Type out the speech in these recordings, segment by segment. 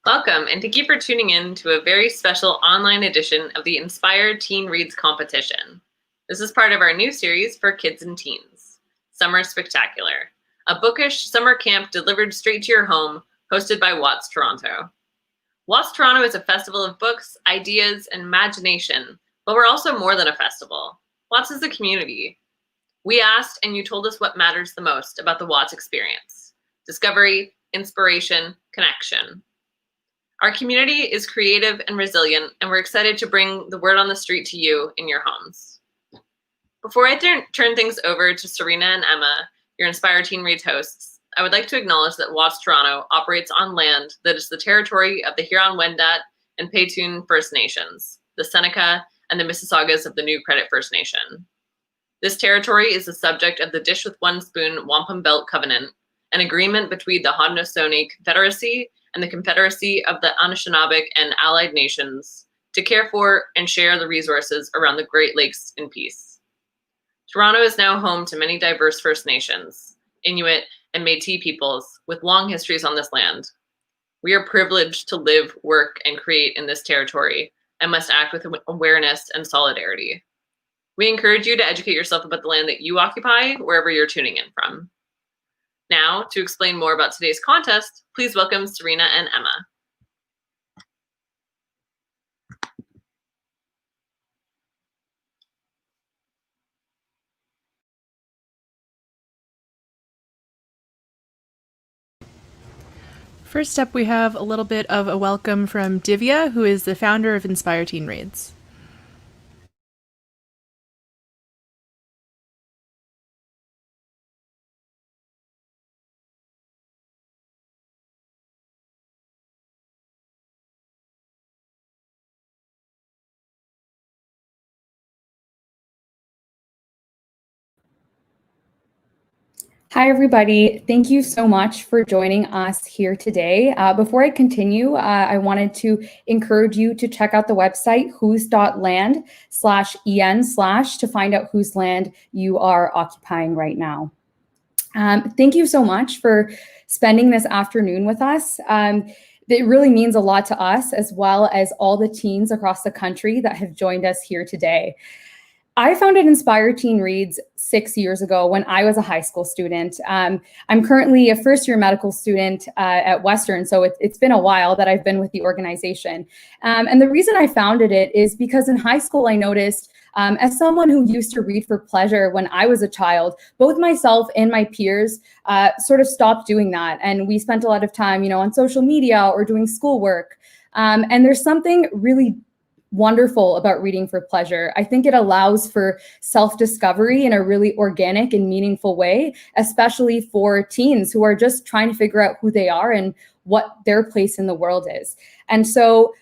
Welcome, and thank you for tuning in to a very special online edition of the Inspired Teen Reads Competition. This is part of our new series for kids and teens, Summer Spectacular, a bookish summer camp delivered straight to your home, hosted by WOTS Toronto. WOTS Toronto is a festival of books, ideas, and imagination, but we're also more than a festival. WOTS is a community. We asked, and you told us what matters the most about the WOTS experience: discovery, inspiration, connection. Our community is creative and resilient, and we're excited to bring the word on the street to you in your homes. Before I turn things over to Serena and Emma, your Inspired Teen Reads hosts, I would like to acknowledge that WOTS Toronto operates on land that is the territory of the Huron-Wendat and Paytun First Nations, the Seneca, and the Mississaugas of the New Credit First Nation. This territory is the subject of the Dish with One Spoon Wampum Belt Covenant, an agreement between the Haudenosaunee Confederacy and the Confederacy of the Anishinaabeg and Allied Nations to care for and share the resources around the Great Lakes in peace. Toronto is now home to many diverse First Nations, Inuit, and Métis peoples with long histories on this land. We are privileged to live, work, and create in this territory and must act with awareness and solidarity. We encourage you to educate yourself about the land that you occupy wherever you're tuning in from. Now, to explain more about today's contest, please welcome Serena and Emma. First up, we have a little bit of a welcome from Divya, who is the founder of Inspire Teen Reads. Hi, everybody. Thank you so much for joining us here today. Before I continue, I wanted to encourage you to check out the website whose.land/en/ to find out whose land you are occupying right now. Thank you so much for spending this afternoon with us. It really means a lot to us, as well as all the teens across the country that have joined us here today. I founded Inspire Teen Reads 6 years ago when I was a high school student. I'm currently a first-year medical student at Western, so it's been a while that I've been with the organization. And the reason I founded it is because in high school I noticed, as someone who used to read for pleasure when I was a child, both myself and my peers sort of stopped doing that. And we spent a lot of time, on social media or doing schoolwork. And there's something really wonderful about reading for pleasure. I think it allows for self-discovery in a really organic and meaningful way, especially for teens who are just trying to figure out who they are and what their place in the world is. And so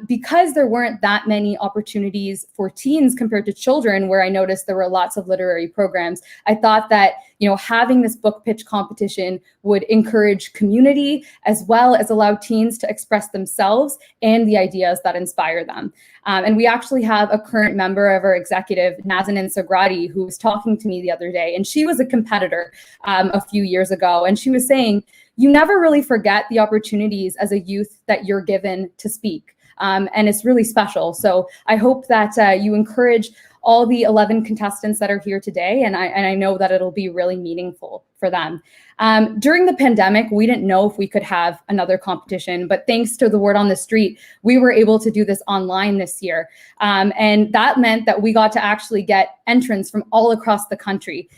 because there weren't that many opportunities for teens compared to children, where I noticed there were lots of literary programs, I thought that, having this book pitch competition would encourage community as well as allow teens to express themselves and the ideas that inspire them. And we actually have a current member of our executive, Nazanin Sagrati, who was talking to me the other day, and she was a competitor a few years ago. And she was saying, you never really forget the opportunities as a youth that you're given to speak. And it's really special. So I hope that you encourage all the 11 contestants that are here today, and I know that it'll be really meaningful for them. During the pandemic, we didn't know if we could have another competition, but thanks to the word on the street, we were able to do this online this year. And that meant that we got to actually get entrants from all across the country.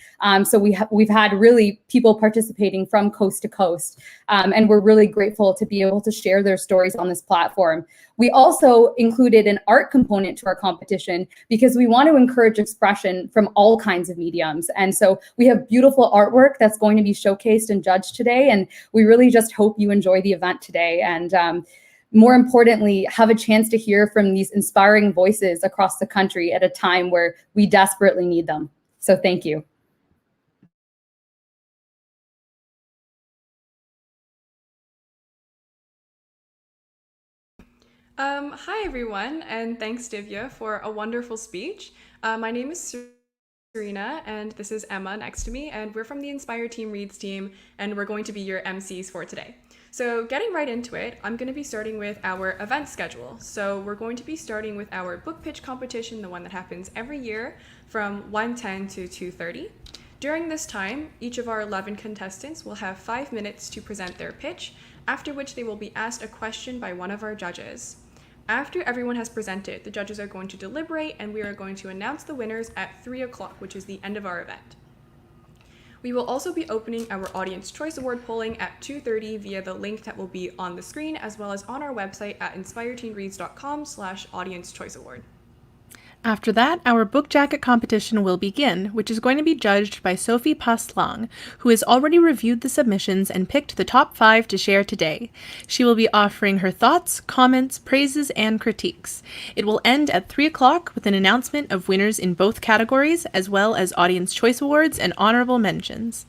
So we've had really people participating from coast to coast. And we're really grateful to be able to share their stories on this platform. We also included an art component to our competition because we want to encourage expression from all kinds of mediums. And so we have beautiful artwork that's going to be showcased and judged today. And we really just hope you enjoy the event today. And more importantly, have a chance to hear from these inspiring voices across the country at a time where we desperately need them. So thank you. Hi, everyone, and thanks, Divya, for a wonderful speech. My name is Serena, and this is Emma next to me, and we're from the Inspire Teen Reads team, and we're going to be your MCs for today. So getting right into it, I'm going to be starting with our event schedule. So we're going to be starting with our book pitch competition, the one that happens every year from 1:10 to 2:30. During this time, each of our 11 contestants will have 5 minutes to present their pitch, after which they will be asked a question by one of our judges. After everyone has presented, the judges are going to deliberate and we are going to announce the winners at 3 o'clock, which is the end of our event. We will also be opening our Audience Choice Award polling at 2:30 via the link that will be on the screen, as well as on our website at inspireteenreads.com/Audience Choice Award. After that, our book jacket competition will begin, which is going to be judged by Sophie Paas-Lang, who has already reviewed the submissions and picked the top 5 to share today. She will be offering her thoughts, comments, praises, and critiques. It will end at 3 o'clock with an announcement of winners in both categories, as well as Audience Choice Awards and honorable mentions.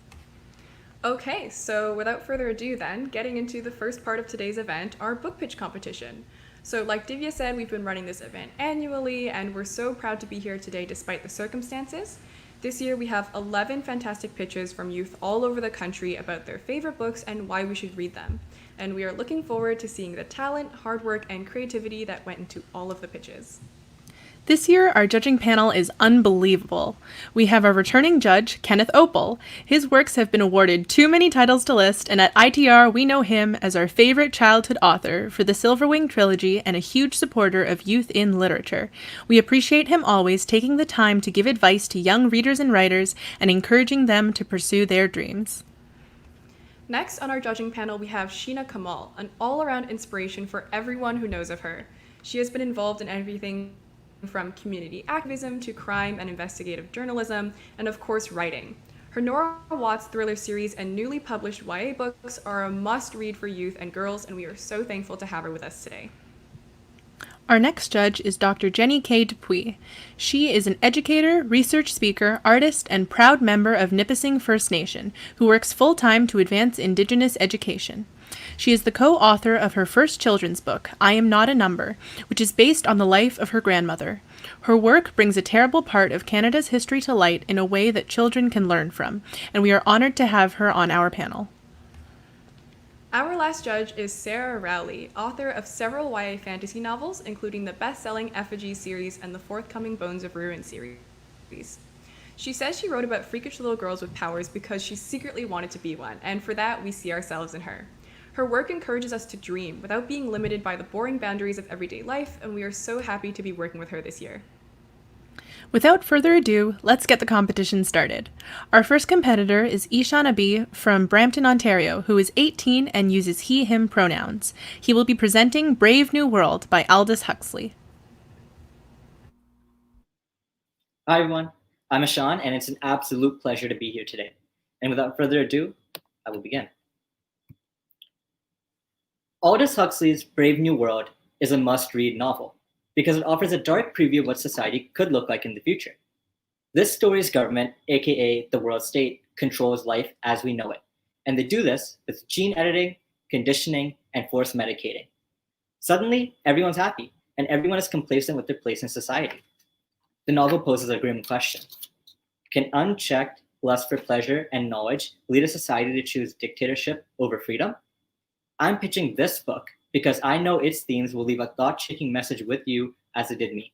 Okay, so without further ado then, getting into the first part of today's event, our book pitch competition. So like Divya said, we've been running this event annually, and we're so proud to be here today despite the circumstances. This year we have 11 fantastic pitches from youth all over the country about their favorite books and why we should read them. And we are looking forward to seeing the talent, hard work, and creativity that went into all of the pitches. This year, our judging panel is unbelievable. We have our returning judge, Kenneth Oppel. His works have been awarded too many titles to list, and at ITR, we know him as our favorite childhood author for the Silverwing trilogy and a huge supporter of youth in literature. We appreciate him always taking the time to give advice to young readers and writers and encouraging them to pursue their dreams. Next on our judging panel, we have Sheena Kamal, an all-around inspiration for everyone who knows of her. She has been involved in everything from community activism to crime and investigative journalism, and of course writing. Her Nora Watts thriller series and newly published YA books are a must-read for youth and girls, and we are so thankful to have her with us today. Our next judge is Dr. Kay Dupuis. She is an educator, research speaker, artist, and proud member of Nipissing First Nation, who works full-time to advance Indigenous education. She is the co-author of her first children's book, I Am Not a Number, which is based on the life of her grandmother. Her work brings a terrible part of Canada's history to light in a way that children can learn from, and we are honored to have her on our panel. Our last judge is Sarah Raughley, author of several YA fantasy novels, including the best-selling Effigy series and the forthcoming Bones of Ruin series. She says she wrote about freakish little girls with powers because she secretly wanted to be one, and for that, we see ourselves in her. Her work encourages us to dream without being limited by the boring boundaries of everyday life, and we are so happy to be working with her this year. Without further ado, let's get the competition started. Our first competitor is Ishan Abhi from Brampton, Ontario, who is 18 and uses he/him pronouns. He will be presenting Brave New World by Aldous Huxley. Hi everyone, I'm Ishan, and it's an absolute pleasure to be here today. And without further ado, I will begin. Aldous Huxley's Brave New World is a must-read novel because it offers a dark preview of what society could look like in the future. This story's government, aka the world state, controls life as we know it, and they do this with gene editing, conditioning, and forced medicating. Suddenly, everyone's happy, and everyone is complacent with their place in society. The novel poses a grim question. Can unchecked lust for pleasure and knowledge lead a society to choose dictatorship over freedom? I'm pitching this book because I know its themes will leave a thought-shaking message with you as it did me.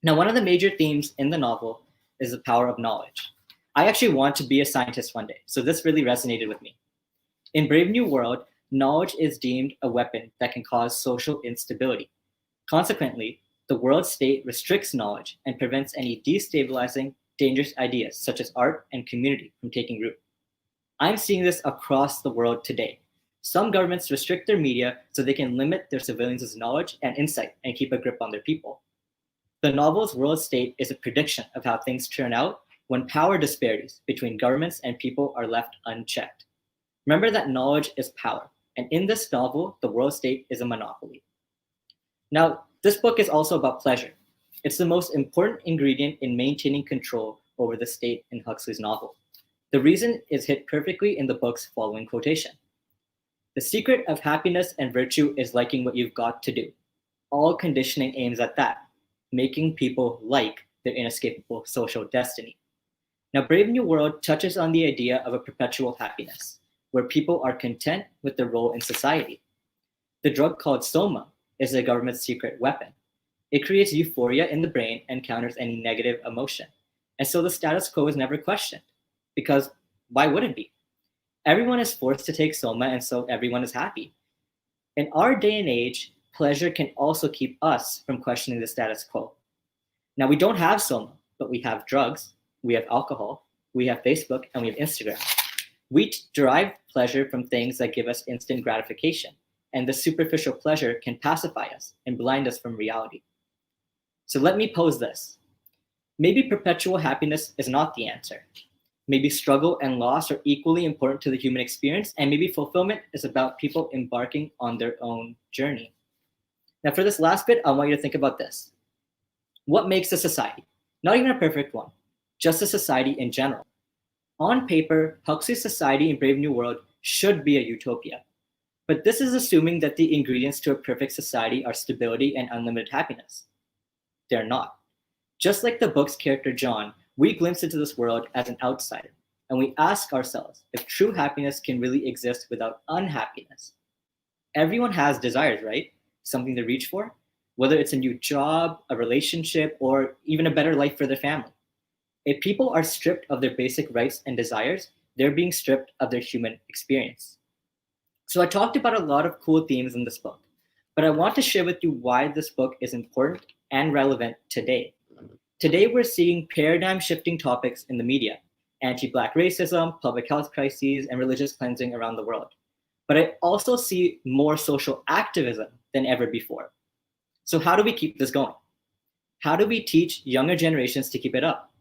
Now, one of the major themes in the novel is the power of knowledge. I actually want to be a scientist one day, so this really resonated with me. In Brave New World, knowledge is deemed a weapon that can cause social instability. Consequently, the world state restricts knowledge and prevents any destabilizing, dangerous ideas such as art and community from taking root. I'm seeing this across the world today. Some governments restrict their media so they can limit their civilians' knowledge and insight and keep a grip on their people. The novel's world state is a prediction of how things turn out when power disparities between governments and people are left unchecked. Remember that knowledge is power, and in this novel, the world state is a monopoly. Now, this book is also about pleasure. It's the most important ingredient in maintaining control over the state in Huxley's novel. The reason is hit perfectly in the book's following quotation. The secret of happiness and virtue is liking what you've got to do. All conditioning aims at that, making people like their inescapable social destiny. Now, Brave New World touches on the idea of a perpetual happiness. where people are content with their role in society. The drug called soma is the government's secret weapon. It creates euphoria in the brain and counters any negative emotion. And so the status quo is never questioned, because why would it be? Everyone is forced to take soma, and so everyone is happy. In our day and age, pleasure can also keep us from questioning the status quo. Now, we don't have soma, but we have drugs, we have alcohol, we have Facebook, and we have Instagram. We derive pleasure from things that give us instant gratification, and the superficial pleasure can pacify us and blind us from reality. So let me pose this. Maybe perpetual happiness is not the answer. Maybe struggle and loss are equally important to the human experience, and maybe fulfillment is about people embarking on their own journey. Now, for this last bit, I want you to think about this. What makes a society? Not even a perfect one, just a society in general. On paper, Huxley's society in Brave New World should be a utopia. But this is assuming that the ingredients to a perfect society are stability and unlimited happiness. They're not. Just like the book's character John, we glimpse into this world as an outsider, and we ask ourselves if true happiness can really exist without unhappiness. Everyone has desires, right? Something to reach for, whether it's a new job, a relationship, or even a better life for their family. If people are stripped of their basic rights and desires, they're being stripped of their human experience. So I talked about a lot of cool themes in this book, but I want to share with you why this book is important and relevant today. Today, we're seeing paradigm-shifting topics in the media: anti-Black racism, public health crises, and religious cleansing around the world. But I also see more social activism than ever before. So how do we keep this going? How do we teach younger generations to keep it up?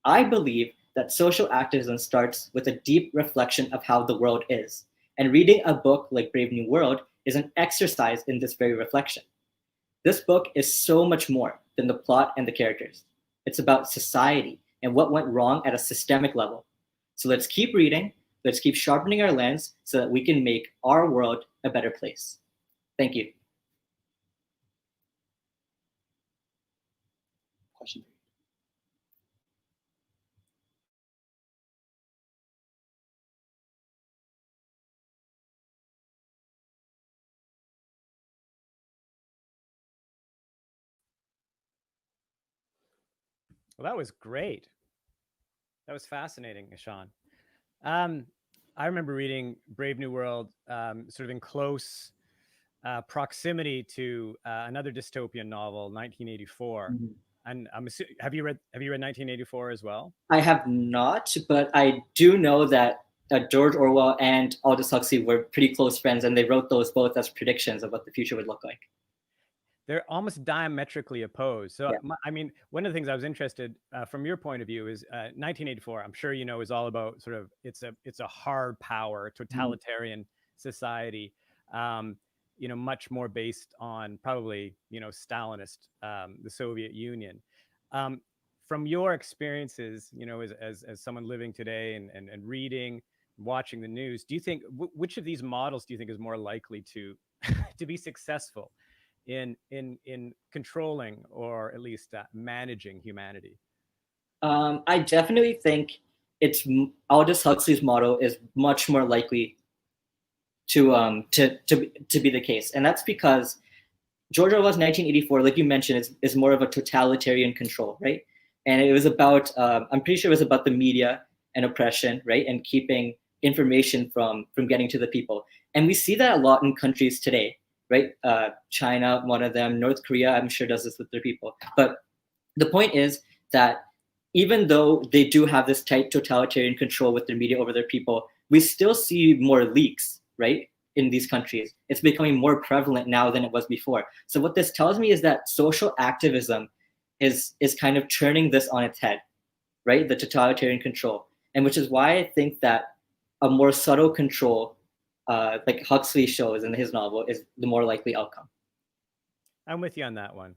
I believe that social activism starts with a deep reflection of how the world is. And reading a book like Brave New World is an exercise in this very reflection. This book is so much more than the plot and the characters. It's about society and what went wrong at a systemic level. So let's keep reading, let's keep sharpening our lens so that we can make our world a better place. Thank you. Question. Well, that was great. That was fascinating, Ishan. I remember reading Brave New World sort of in close proximity to another dystopian novel, 1984. Mm-hmm. And have you read 1984 as well? I have not, but I do know that George Orwell and Aldous Huxley were pretty close friends, and they wrote those both as predictions of what the future would look like. They're almost diametrically opposed. So, yeah. I mean, one of the things I was interested from your point of view is 1984. I'm sure you know is all about sort of it's a hard power totalitarian society. You know, much more based on probably Stalinist, the Soviet Union. From your experiences, as someone living today and reading, watching the news, do you think which of these models do you think is more likely to be successful in controlling or at least managing humanity? I definitely think it's Aldous Huxley's model is much more likely to be the case, and that's because George Orwell's 1984, like you mentioned, is more of a totalitarian control, right? And it was about I'm pretty sure it was about the media and oppression, right, and keeping information from getting to the people. And we see that a lot in countries today, right? China, one of them, North Korea, I'm sure does this with their people. But the point is that even though they do have this tight totalitarian control with their media over their people, we still see more leaks, right? In these countries. It's becoming more prevalent now than it was before. So what this tells me is that social activism is kind of turning this on its head, right? The totalitarian control. And which is why I think that a more subtle control, like Huxley shows in his novel, is the more likely outcome. I'm with you on that one.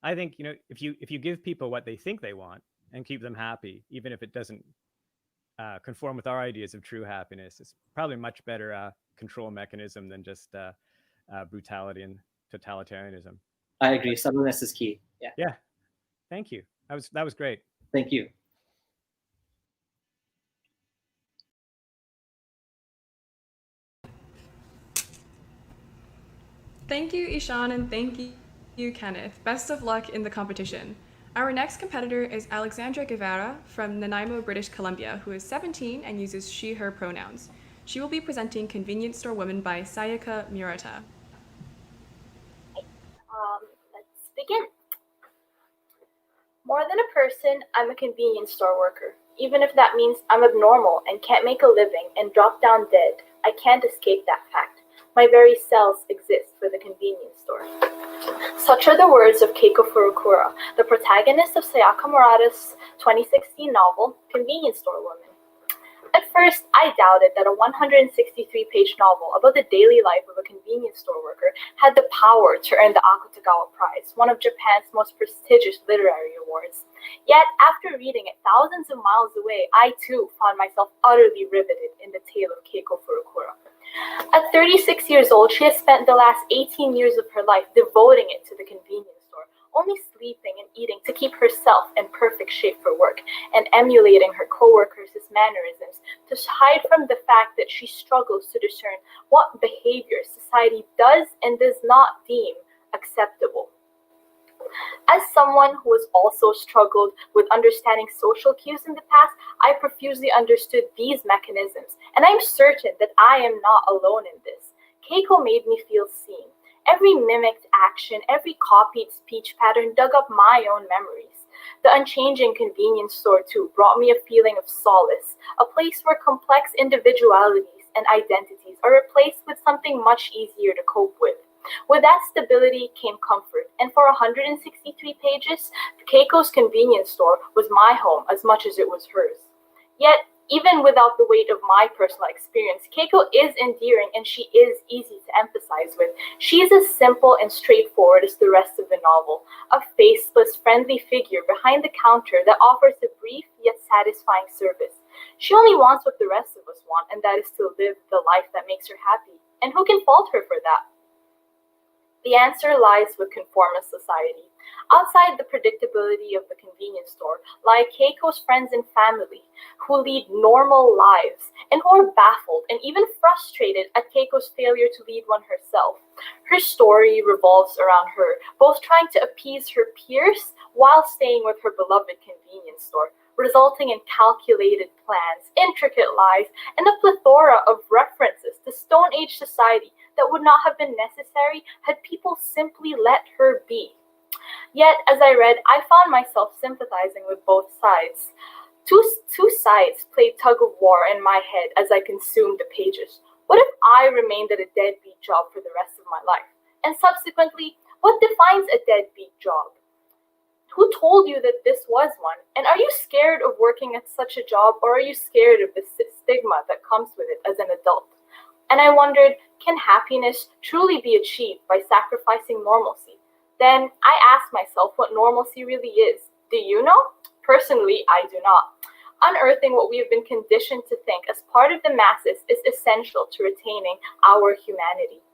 I think, if you give people what they think they want and keep them happy, even if it doesn't conform with our ideas of true happiness, it's probably a much better control mechanism than just brutality and totalitarianism. I agree. Subtleness is key. Yeah. Yeah. Thank you. That was great. Thank you. Thank you, Ishan, and thank you, Kenneth. Best of luck in the competition. Our next competitor is Alexandra Guevara from Nanaimo, British Columbia, who is 17 and uses she, her pronouns. She will be presenting Convenience Store Woman by Sayaka Murata. Let's begin. More than a person, I'm a convenience store worker. Even if that means I'm abnormal and can't make a living and drop down dead, I can't escape that fact. My very cells exist for the convenience store. Such are the words of Keiko Furukura, the protagonist of Sayaka Murata's 2016 novel, Convenience Store Woman. At first, I doubted that a 163-page novel about the daily life of a convenience store worker had the power to earn the Akutagawa Prize, one of Japan's most prestigious literary awards. Yet, after reading it thousands of miles away, I too found myself utterly riveted in the tale of Keiko Furukura. At 36 years old, she has spent the last 18 years of her life devoting it to the convenience store, only sleeping and eating to keep herself in perfect shape for work, and emulating her co-workers' mannerisms to hide from the fact that she struggles to discern what behavior society does and does not deem acceptable. As someone who has also struggled with understanding social cues in the past, I profusely understood these mechanisms, and I'm certain that I am not alone in this. Keiko made me feel seen. Every mimicked action, every copied speech pattern dug up my own memories. The unchanging convenience store, too, brought me a feeling of solace, a place where complex individualities and identities are replaced with something much easier to cope with. With that stability came comfort, and for 163 pages, Keiko's convenience store was my home as much as it was hers. Yet, even without the weight of my personal experience, Keiko is endearing and she is easy to empathize with. She is as simple and straightforward as the rest of the novel, a faceless, friendly figure behind the counter that offers a brief yet satisfying service. She only wants what the rest of us want, and that is to live the life that makes her happy. And who can fault her for that? The answer lies with conformist society. Outside the predictability of the convenience store lie Keiko's friends and family, who lead normal lives and who are baffled and even frustrated at Keiko's failure to lead one herself. Her story revolves around her, both trying to appease her peers while staying with her beloved convenience store, resulting in calculated plans, intricate lies, and a plethora of references to Stone Age society that would not have been necessary had people simply let her be. Yet, as I read, I found myself sympathizing with both sides. Two sides played tug of war in my head as I consumed the pages. What if I remained at a deadbeat job for the rest of my life? And subsequently, what defines a deadbeat job? Who told you that this was one? And are you scared of working at such a job, or are you scared of the stigma that comes with it as an adult? And I wondered, can happiness truly be achieved by sacrificing normalcy? Then I asked myself what normalcy really is. Do you know? Personally, I do not. Unearthing what we have been conditioned to think as part of the masses is essential to retaining our humanity.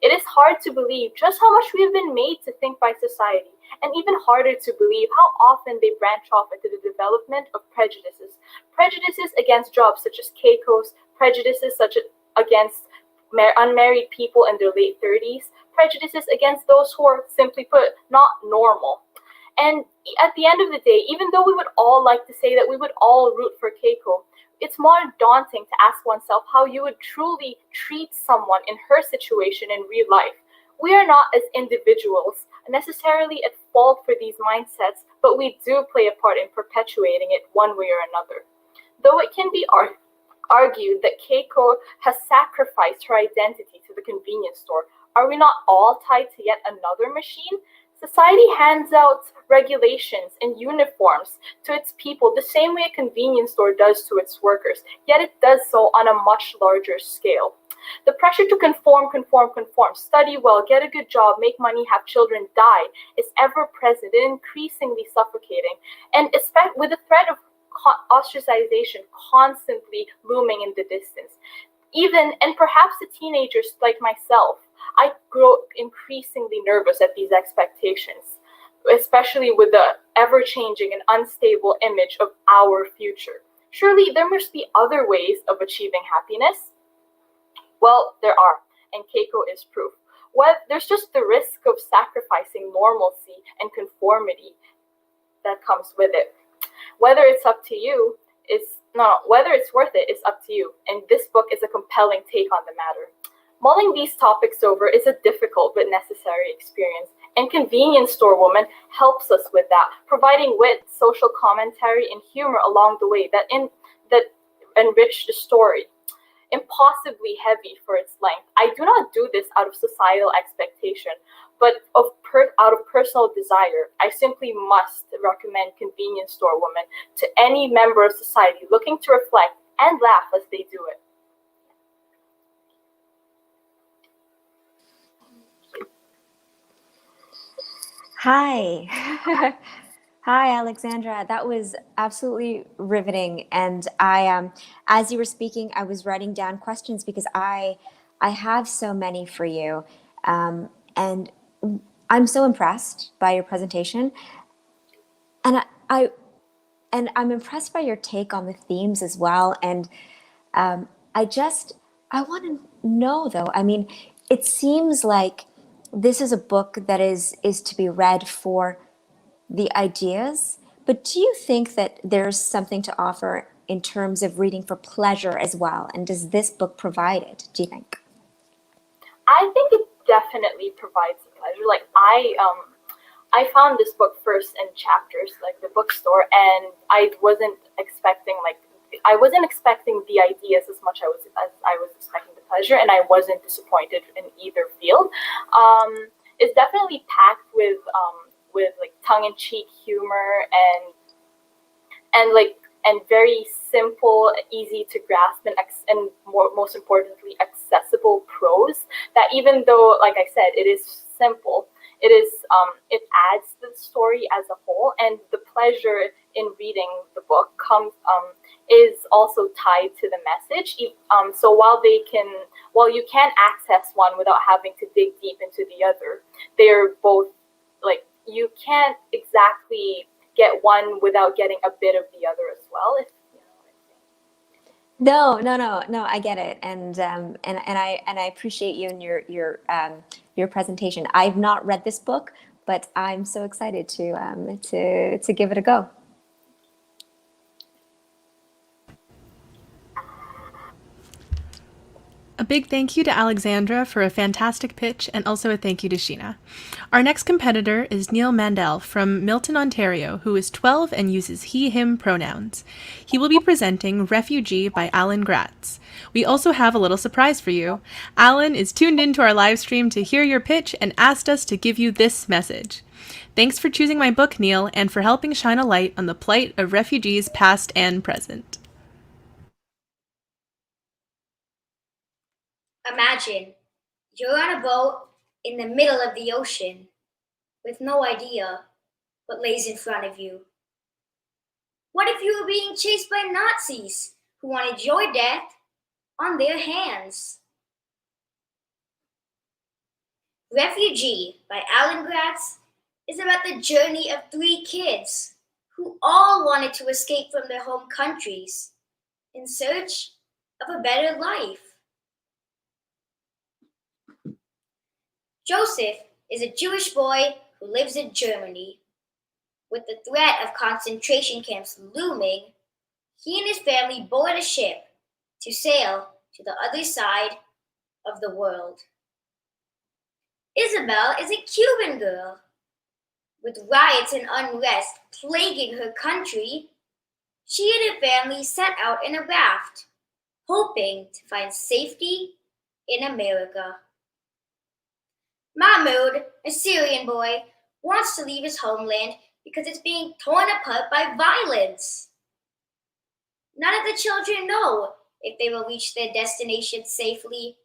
It is hard to believe just how much we have been made to think by society, and even harder to believe how often they branch off into the development of prejudices. Prejudices against jobs such as Keiko's, prejudices such as against unmarried people in their late 30s, prejudices against those who are, simply put, not normal. And at the end of the day, even though we would all like to say that we would all root for Keiko, it's more daunting to ask oneself how you would truly treat someone in her situation in real life. We are not, as individuals, necessarily at fault for these mindsets, but we do play a part in perpetuating it one way or another. Though it can be argued that Keiko has sacrificed her identity to the convenience store, are we not all tied to yet another machine? Society hands out regulations and uniforms to its people the same way a convenience store does to its workers, yet it does so on a much larger scale. The pressure to conform, study well, get a good job, make money, have children, die is ever present and increasingly suffocating, and with the threat of ostracization constantly looming in the distance. And perhaps the teenagers like myself, I grow increasingly nervous at these expectations, especially with the ever-changing and unstable image of our future. Surely there must be other ways of achieving happiness? Well, there are, and Keiko is proof. there's just the risk of sacrificing normalcy and conformity that comes with it. Whether it's up to you whether it's worth it is up to you, and this book is a compelling take on the matter. Mulling these topics over is a difficult but necessary experience, and Convenience Store Woman helps us with that, providing wit, social commentary, and humor along the way that enrich the story. Impossibly heavy for its length. I do not do this out of societal expectation, but out of personal desire. I simply must recommend Convenience Store Woman to any member of society looking to reflect and laugh as they do it. Hi. Hi, Alexandra. That was absolutely riveting. And as you were speaking, I was writing down questions because I have so many for you. And I'm so impressed by your presentation. And I'm impressed by your take on the themes as well. And I want to know though, I mean, it seems like this is a book that is to be read for the ideas, but do you think that there's something to offer in terms of reading for pleasure as well? And does this book provide it, do you think? I think it definitely provides pleasure. Like I found this book first in Chapters, like the bookstore, and I wasn't expecting the ideas as much as I was expecting the pleasure, and I wasn't disappointed in either field. It's definitely packed with like tongue-in-cheek humor and very simple, easy to grasp, and most importantly, accessible prose. That even though, like I said, it is simple, it adds to the story as a whole, and the pleasure in reading the book is also tied to the message. So while you can access one without having to dig deep into the other, they're both like, you can't exactly get one without getting a bit of the other as well, if you know what I'm saying. No, I get it, and I appreciate you and your presentation. I've not read this book, but I'm so excited to give it a go. A big thank you to Alexandra for a fantastic pitch, and also a thank you to Sheena. Our next competitor is Neel Mandel from Milton, Ontario, who is 12 and uses he, him pronouns. He will be presenting Refugee by Alan Gratz. We also have a little surprise for you. Alan is tuned into our live stream to hear your pitch and asked us to give you this message. Thanks for choosing my book, Neel, and for helping shine a light on the plight of refugees past and present. Imagine you're on a boat in the middle of the ocean with no idea what lays in front of you. What if you were being chased by Nazis who wanted your death on their hands? Refugee by Alan Gratz is about the journey of 3 kids who all wanted to escape from their home countries in search of a better life. Joseph is a Jewish boy who lives in Germany. With the threat of concentration camps looming, he and his family board a ship to sail to the other side of the world. Isabel is a Cuban girl. With riots and unrest plaguing her country, she and her family set out in a raft, hoping to find safety in America. Mahmoud, a Syrian boy, wants to leave his homeland because it's being torn apart by violence. None of the children know if they will reach their destination safely.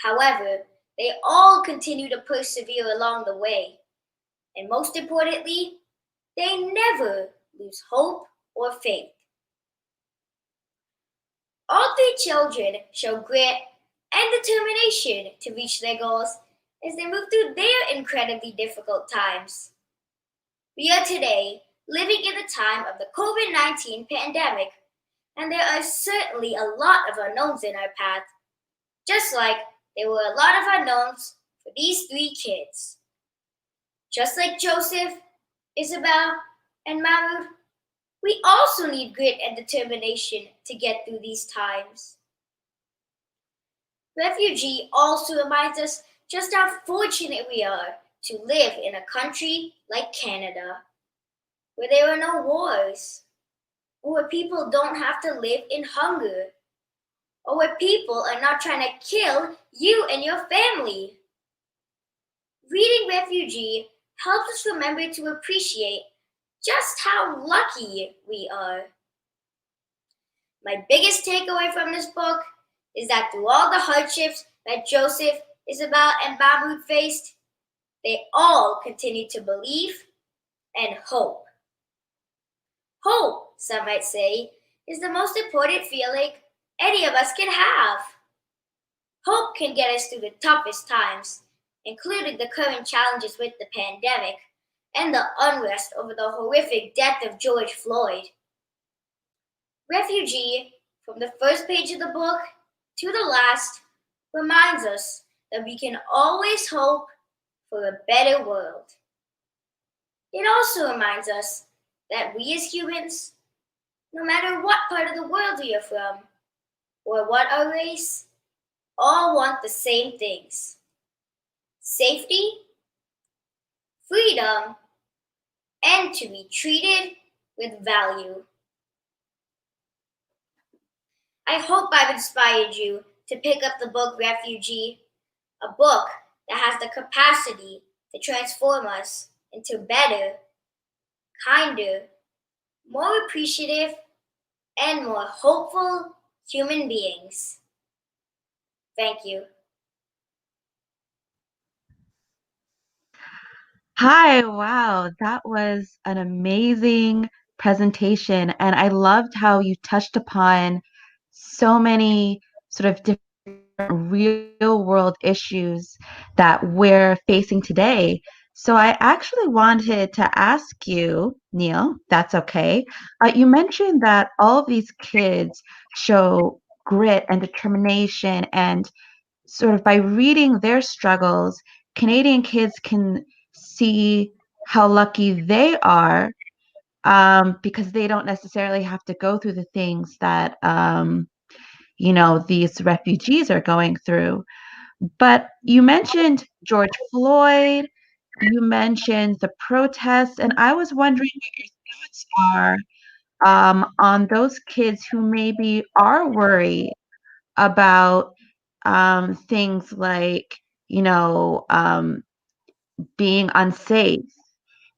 However, they all continue to persevere along the way. And most importantly, they never lose hope or faith. All 3 children show grit and determination to reach their goals as they move through their incredibly difficult times. We are today living in the time of the COVID-19 pandemic, and there are certainly a lot of unknowns in our path, just like there were a lot of unknowns for these 3 kids. Just like Joseph, Isabel, and Mahmoud, we also need grit and determination to get through these times. Refugee also reminds us just how fortunate we are to live in a country like Canada, where there are no wars, or where people don't have to live in hunger, or where people are not trying to kill you and your family. Reading Refugee helps us remember to appreciate just how lucky we are. My biggest takeaway from this book is that through all the hardships that Joseph, Isabel, and Mahmoud faced, they all continued to believe and hope. Hope, some might say, is the most important feeling any of us can have. Hope can get us through the toughest times, including the current challenges with the pandemic and the unrest over the horrific death of George Floyd. Refugee, from the first page of the book to the last, reminds us that we can always hope for a better world. It also reminds us that we as humans, no matter what part of the world we are from, or what our race, all want the same things: safety, freedom, and to be treated with value. I hope I've inspired you to pick up the book Refugee, a book that has the capacity to transform us into better, kinder, more appreciative, and more hopeful human beings. Thank you. Hi, wow, that was an amazing presentation. And I loved how you touched upon so many sort of different real world issues that we're facing today. So I actually wanted to ask you, Neel, that's okay. You mentioned that all of these kids show grit and determination, and sort of by reading their struggles, Canadian kids can see how lucky they are, because they don't necessarily have to go through the things that these refugees are going through. But you mentioned George Floyd, you mentioned the protests, and I was wondering what your thoughts are on those kids who maybe are worried about things like, being unsafe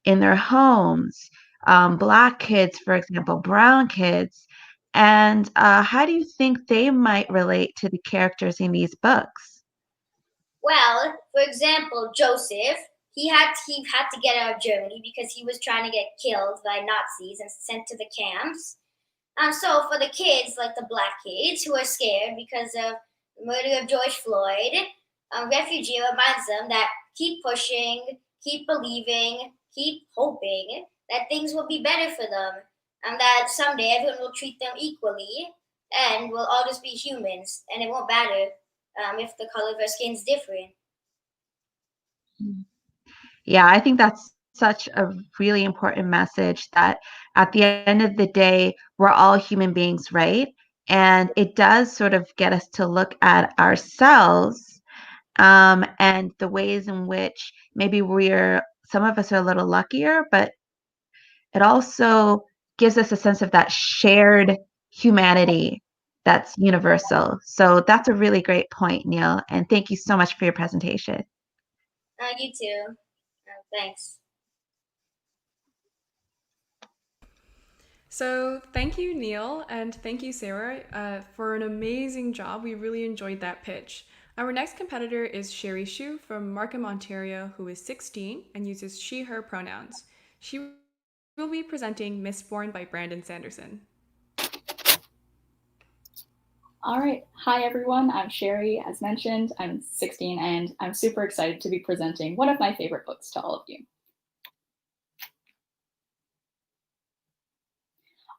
in their homes, Black kids, for example, brown kids. And how do you think they might relate to the characters in these books? Well, for example, Joseph, he had to get out of Germany because he was trying to get killed by Nazis and sent to the camps. So for the kids, like the Black kids who are scared because of the murder of George Floyd, Refugee reminds them that keep pushing, keep believing, keep hoping that things will be better for them, and that someday everyone will treat them equally, and we'll all just be humans, and it won't matter if the color of our skin's different. Yeah, I think that's such a really important message, that at the end of the day, we're all human beings, right? And it does sort of get us to look at ourselves, and the ways in which maybe some of us are a little luckier, but it also gives us a sense of that shared humanity that's universal. So that's a really great point, Neel. And thank you so much for your presentation. You too. Thanks. So thank you, Neel, and thank you, Sarah, for an amazing job. We really enjoyed that pitch. Our next competitor is Sherry Shu from Markham, Ontario, who is 16 and uses she, her pronouns. She will be presenting Mistborn by Brandon Sanderson. All right. Hi, everyone. I'm Sherry. As mentioned, I'm 16, and I'm super excited to be presenting one of my favorite books to all of you.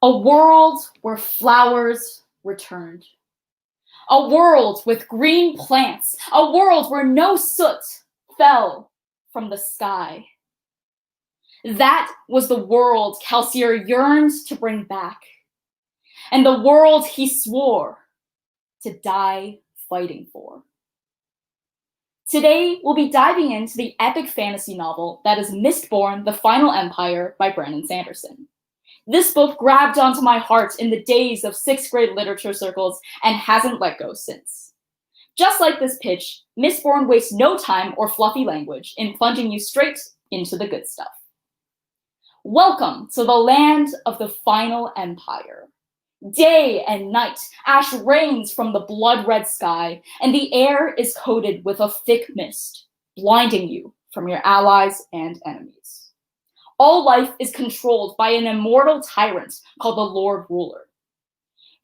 A world where flowers returned. A world with green plants. A world where no soot fell from the sky. That was the world Kelsier yearned to bring back, and the world he swore to die fighting for. Today, we'll be diving into the epic fantasy novel that is Mistborn: The Final Empire by Brandon Sanderson. This book grabbed onto my heart in the days of 6th grade literature circles and hasn't let go since. Just like this pitch, Mistborn wastes no time or fluffy language in plunging you straight into the good stuff. Welcome to the land of the Final Empire. Day and night, ash rains from the blood-red sky, and the air is coated with a thick mist, blinding you from your allies and enemies. All life is controlled by an immortal tyrant called the Lord Ruler.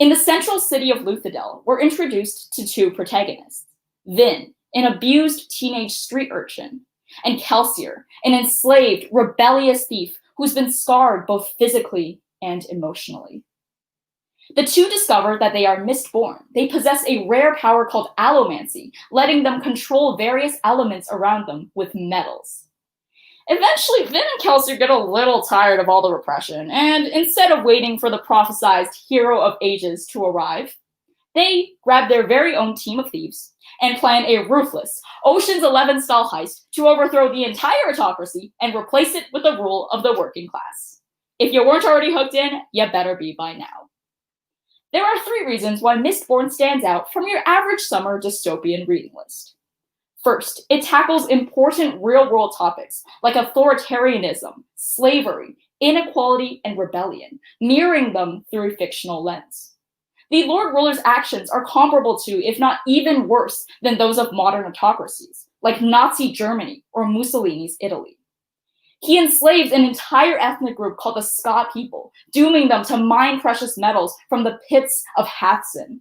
In the central city of Luthadel, we're introduced to two protagonists, Vin, an abused teenage street urchin, and Kelsier, an enslaved, rebellious thief who's been scarred both physically and emotionally. The two discover that they are Mistborn. They possess a rare power called allomancy, letting them control various elements around them with metals. Eventually, Vin and Kelsier get a little tired of all the repression, and instead of waiting for the prophesized hero of ages to arrive, they grab their very own team of thieves and plan a ruthless Ocean's 11-style heist to overthrow the entire autocracy and replace it with the rule of the working class. If you weren't already hooked in, you better be by now. There are 3 reasons why Mistborn stands out from your average summer dystopian reading list. First, it tackles important real-world topics like authoritarianism, slavery, inequality, and rebellion, mirroring them through a fictional lens. The Lord Ruler's actions are comparable to, if not even worse, than those of modern autocracies, like Nazi Germany or Mussolini's Italy. He enslaves an entire ethnic group called the Ska people, dooming them to mine precious metals from the pits of Hathsin.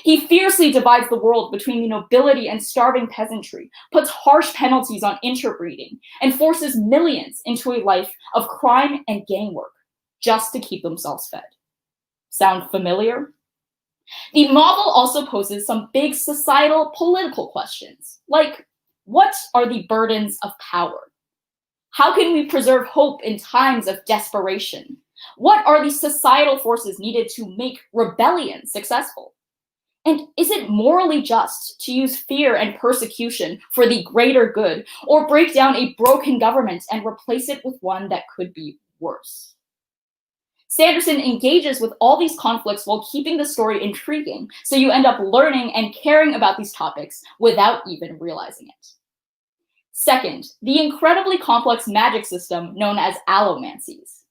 He fiercely divides the world between the nobility and starving peasantry, puts harsh penalties on interbreeding, and forces millions into a life of crime and gang work, just to keep themselves fed. Sound familiar? The novel also poses some big societal political questions, like, what are the burdens of power? How can we preserve hope in times of desperation? What are the societal forces needed to make rebellion successful? And is it morally just to use fear and persecution for the greater good, or break down a broken government and replace it with one that could be worse? Sanderson engages with all these conflicts while keeping the story intriguing, so you end up learning and caring about these topics without even realizing it. Second, the incredibly complex magic system known as allomancies.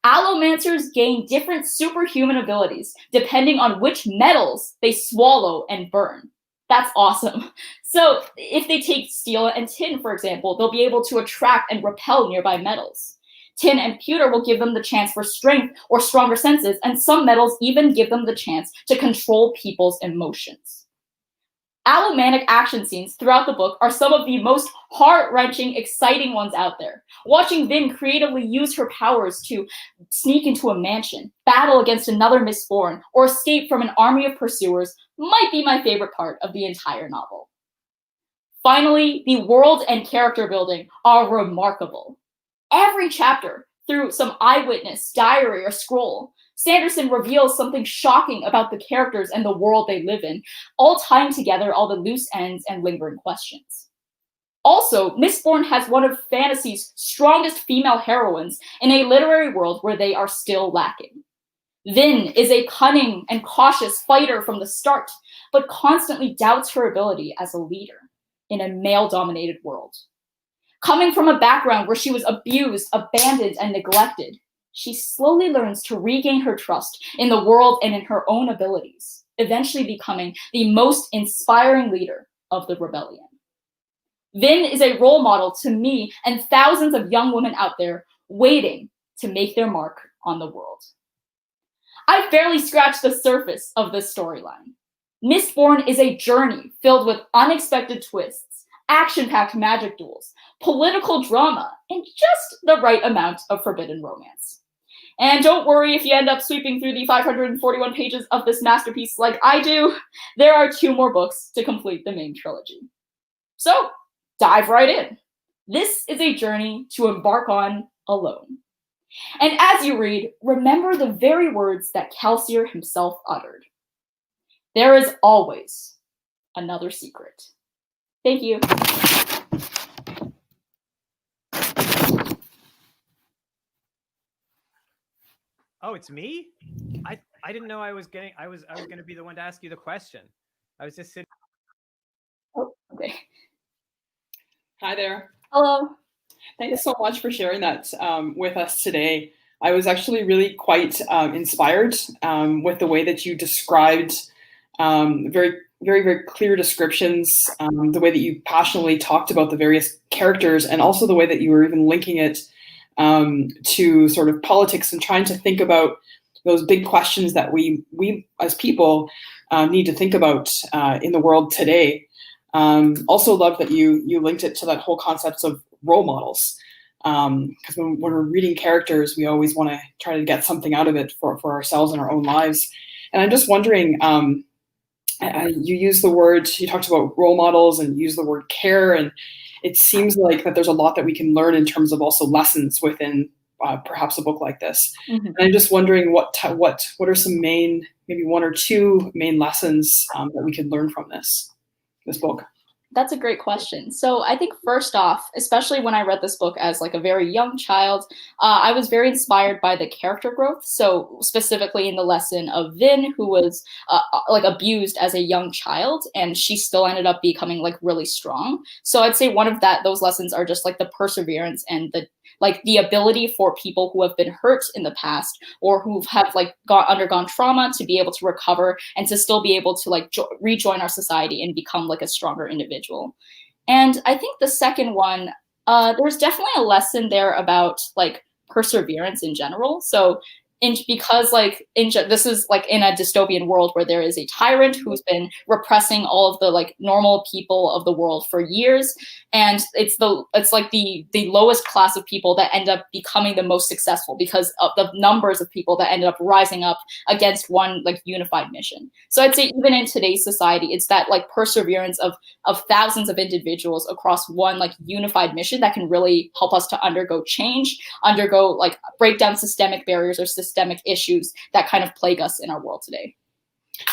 Allomancers gain different superhuman abilities depending on which metals they swallow and burn. That's awesome. So if they take steel and tin, for example, they'll be able to attract and repel nearby metals. Tin and pewter will give them the chance for strength or stronger senses, and some metals even give them the chance to control people's emotions. Allomanic action scenes throughout the book are some of the most heart-wrenching, exciting ones out there. Watching Vin creatively use her powers to sneak into a mansion, battle against another Mistborn, or escape from an army of pursuers might be my favorite part of the entire novel. Finally, the world and character building are remarkable. Every chapter, through some eyewitness, diary, or scroll, Sanderson reveals something shocking about the characters and the world they live in, all tying together all the loose ends and lingering questions. Also, Mistborn has one of fantasy's strongest female heroines in a literary world where they are still lacking. Vin is a cunning and cautious fighter from the start, but constantly doubts her ability as a leader in a male-dominated world. Coming from a background where she was abused, abandoned, and neglected, she slowly learns to regain her trust in the world and in her own abilities, eventually becoming the most inspiring leader of the rebellion. Vin is a role model to me and thousands of young women out there waiting to make their mark on the world. I've barely scratched the surface of this storyline. Mistborn is a journey filled with unexpected twists, action-packed magic duels, political drama, and just the right amount of forbidden romance. And don't worry if you end up sweeping through the 541 pages of this masterpiece like I do. There are 2 more books to complete the main trilogy. So, dive right in. This is a journey to embark on alone. And as you read, remember the very words that Kelsier himself uttered. There is always another secret. Thank you. Oh, it's me? I didn't know I was going to be the one to ask you the question. I was just sitting. Oh, okay. Hi there. Hello. Thanks so much for sharing that with us today. I was actually really quite inspired with the way that you described very, very, very clear descriptions, the way that you passionately talked about the various characters, and also the way that you were even linking it to sort of politics and trying to think about those big questions that we as people need to think about in the world today. Also love that you linked it to that whole concept of role models. Because when we're reading characters, we always want to try to get something out of it for ourselves and our own lives. And I'm just wondering, you used the word, you talked about role models and used the word care, and it seems like that there's a lot that we can learn in terms of also lessons within perhaps a book like this. Mm-hmm. And I'm just wondering what are some main, maybe one or two main lessons that we could learn from this book? That's a great question. So I think first off, especially when I read this book as like a very young child, I was very inspired by the character growth. So specifically in the lesson of Vin, who was like abused as a young child, and she still ended up becoming like really strong. So I'd say one of those lessons are just like the perseverance and the ability for people who have been hurt in the past or who have like undergone trauma to be able to recover and to still be able to like rejoin our society and become like a stronger individual. And I think the second one, there's definitely a lesson there about like perseverance in general. So because this is like in a dystopian world where there is a tyrant who's been repressing all of the like normal people of the world for years, and it's like the lowest class of people that end up becoming the most successful because of the numbers of people that ended up rising up against one like unified mission. So I'd say even in today's society, it's that like perseverance of thousands of individuals across one like unified mission that can really help us to undergo change, like break down systemic barriers or systemic issues that kind of plague us in our world today.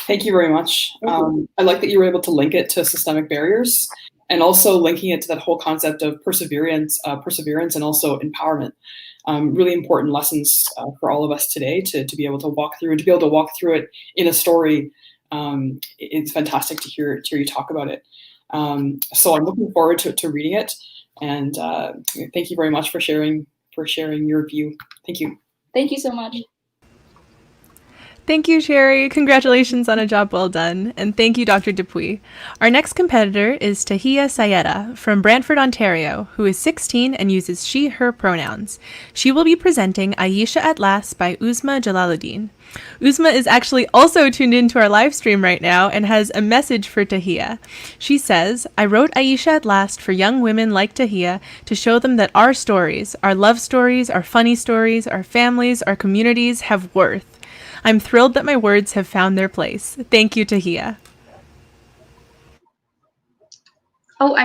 Thank you very much. I like that you were able to link it to systemic barriers and also linking it to that whole concept of perseverance and also empowerment. Really important lessons for all of us today to be able to walk through and to be able to walk through it in a story. It's fantastic to hear you talk about it. So I'm looking forward to reading it, and thank you very much for sharing your view. Thank you. Thank you so much. Thank you, Sherry. Congratulations on a job well done. And thank you, Dr. Dupuis. Our next competitor is Tahiyah Syeda from Brantford, Ontario, who is 16 and uses she, her pronouns. She will be presenting Aisha at Last by Uzma Jalaluddin. Uzma is actually also tuned into our live stream right now and has a message for Tahiyah. She says, I wrote Aisha at Last for young women like Tahiyah to show them that our stories, our love stories, our funny stories, our families, our communities have worth. I'm thrilled that my words have found their place. Thank you, Tahiyah. Oh,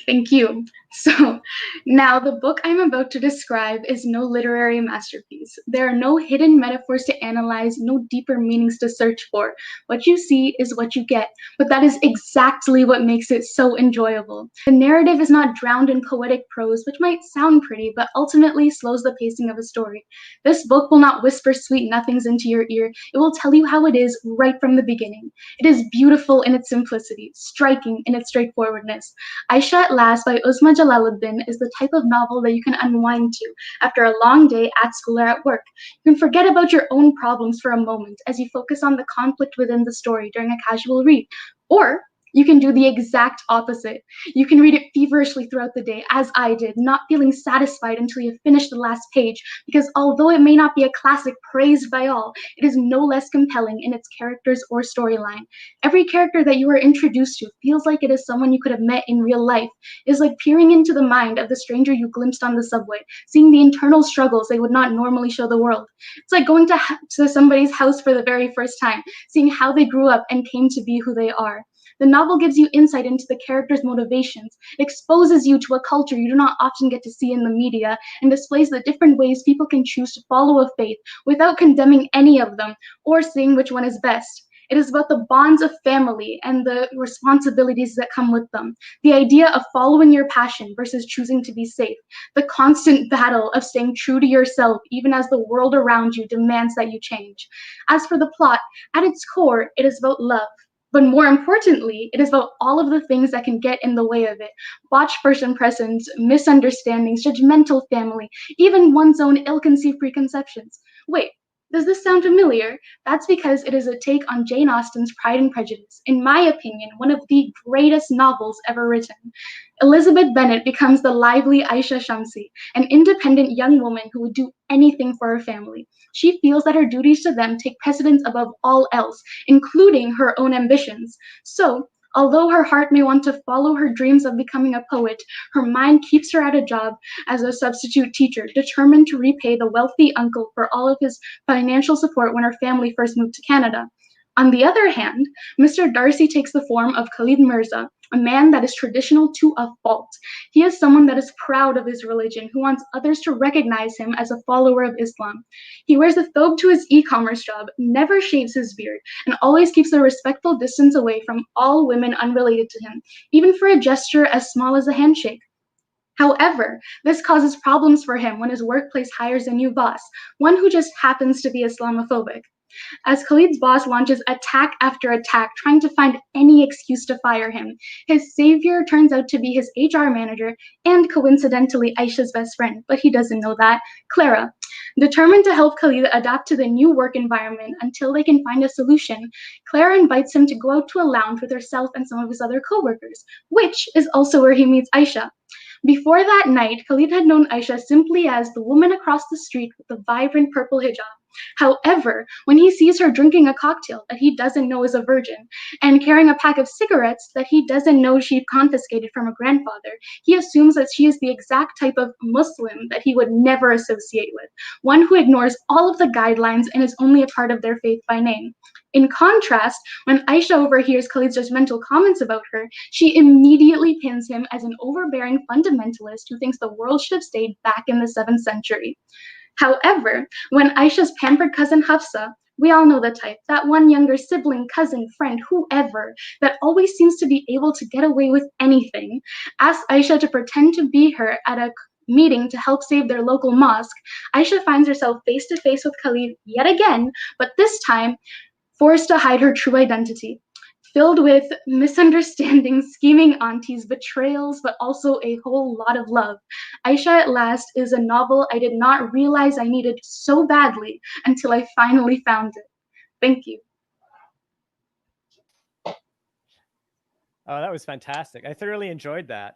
thank you. So now the book I'm about to describe is no literary masterpiece. There are no hidden metaphors to analyze, no deeper meanings to search for. What you see is what you get, but that is exactly what makes it so enjoyable. The narrative is not drowned in poetic prose, which might sound pretty, but ultimately slows the pacing of a story. This book will not whisper sweet nothings into your ear. It will tell you how it is right from the beginning. It is beautiful in its simplicity, striking in its straightforwardness. Aisha at Last by Uzma Jalaluddin is the type of novel that you can unwind to after a long day at school or at work. You can forget about your own problems for a moment as you focus on the conflict within the story during a casual read. Or you can do the exact opposite. You can read it feverishly throughout the day, as I did, not feeling satisfied until you finish the last page, because although it may not be a classic praised by all, it is no less compelling in its characters or storyline. Every character that you are introduced to feels like it is someone you could have met in real life. It is like peering into the mind of the stranger you glimpsed on the subway, seeing the internal struggles they would not normally show the world. It's like going to somebody's house for the very first time, seeing how they grew up and came to be who they are. The novel gives you insight into the characters' motivations, exposes you to a culture you do not often get to see in the media, and displays the different ways people can choose to follow a faith without condemning any of them or saying which one is best. It is about the bonds of family and the responsibilities that come with them, the idea of following your passion versus choosing to be safe, the constant battle of staying true to yourself even as the world around you demands that you change. As for the plot, at its core, it is about love. But more importantly, it is about all of the things that can get in the way of it. Botched first impressions, misunderstandings, judgmental family, even one's own ill-conceived preconceptions. Wait, does this sound familiar? That's because it is a take on Jane Austen's Pride and Prejudice, in my opinion, one of the greatest novels ever written. Elizabeth Bennet becomes the lively Aisha Shamsi, an independent young woman who would do anything for her family. She feels that her duties to them take precedence above all else, including her own ambitions. So, although her heart may want to follow her dreams of becoming a poet, her mind keeps her at a job as a substitute teacher, determined to repay the wealthy uncle for all of his financial support when her family first moved to Canada. On the other hand, Mr. Darcy takes the form of Khalid Mirza, a man that is traditional to a fault. He is someone that is proud of his religion, who wants others to recognize him as a follower of Islam. He wears a thobe to his e-commerce job, never shaves his beard, and always keeps a respectful distance away from all women unrelated to him, even for a gesture as small as a handshake. However, this causes problems for him when his workplace hires a new boss, one who just happens to be Islamophobic. As Khalid's boss launches attack after attack, trying to find any excuse to fire him, his savior turns out to be his HR manager and coincidentally Aisha's best friend, but he doesn't know that, Clara. Determined to help Khalid adapt to the new work environment until they can find a solution, Clara invites him to go out to a lounge with herself and some of his other coworkers, which is also where he meets Aisha. Before that night, Khalid had known Aisha simply as the woman across the street with the vibrant purple hijab. However, when he sees her drinking a cocktail that he doesn't know is a virgin and carrying a pack of cigarettes that he doesn't know she confiscated from a grandfather, he assumes that she is the exact type of Muslim that he would never associate with, one who ignores all of the guidelines and is only a part of their faith by name. In contrast, when Aisha overhears Khalid's judgmental comments about her, she immediately pins him as an overbearing fundamentalist who thinks the world should have stayed back in the 7th century. However, when Aisha's pampered cousin Hafsa, we all know the type, that one younger sibling, cousin, friend, whoever, that always seems to be able to get away with anything, asks Aisha to pretend to be her at a meeting to help save their local mosque, Aisha finds herself face to face with Khalid yet again, but this time forced to hide her true identity. Filled with misunderstandings, scheming aunties, betrayals, but also a whole lot of love. Aisha at Last is a novel I did not realize I needed so badly until I finally found it. Thank you. Oh, that was fantastic. I thoroughly enjoyed that.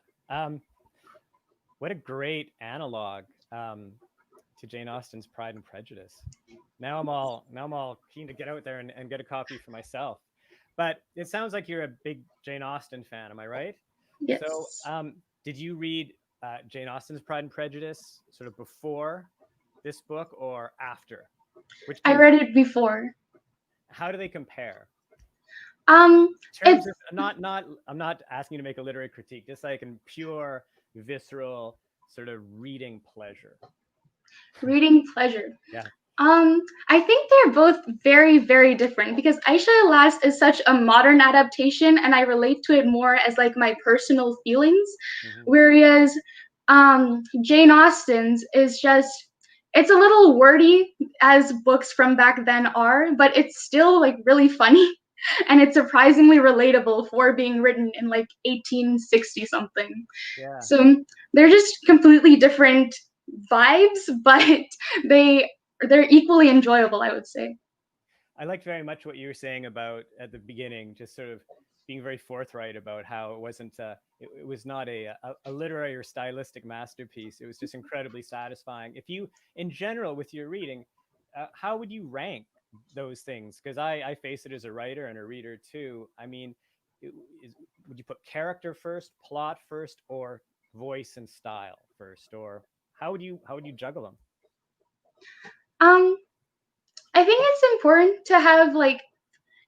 What a great analog to Jane Austen's Pride and Prejudice. Now I'm all keen to get out there and get a copy for myself. But it sounds like you're a big Jane Austen fan, am I right? Yes. So did you read Jane Austen's Pride and Prejudice sort of before this book or after? I read it before. How do they compare? In terms of, I'm not asking you to make a literary critique, just like in pure, visceral sort of reading pleasure. Reading pleasure. Yeah. I think they're both very, very different because Aisha at Last is such a modern adaptation and I relate to it more as like my personal feelings. Whereas Jane Austen's is just, it's a little wordy as books from back then are, but it's still like really funny and it's surprisingly relatable for being written in like 1860 something. Yeah. So they're just completely different vibes, but they're equally enjoyable, I would say. I liked very much what you were saying about at the beginning, just sort of being very forthright about how it wasn't, it was not a literary or stylistic masterpiece. It was just incredibly satisfying. If you, in general, with your reading, how would you rank those things? Because I face it as a writer and a reader too. I mean, would you put character first, plot first, or voice and style first, or how would you juggle them? I think it's important to have like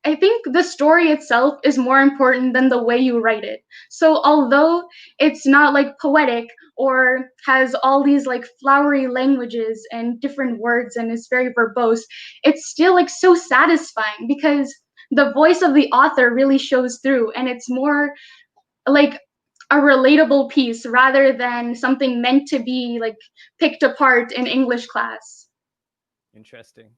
I think the story itself is more important than the way you write it. So although it's not like poetic or has all these like flowery languages and different words and is very verbose, it's still like so satisfying because the voice of the author really shows through, and it's more like a relatable piece rather than something meant to be like picked apart in English class. Interesting.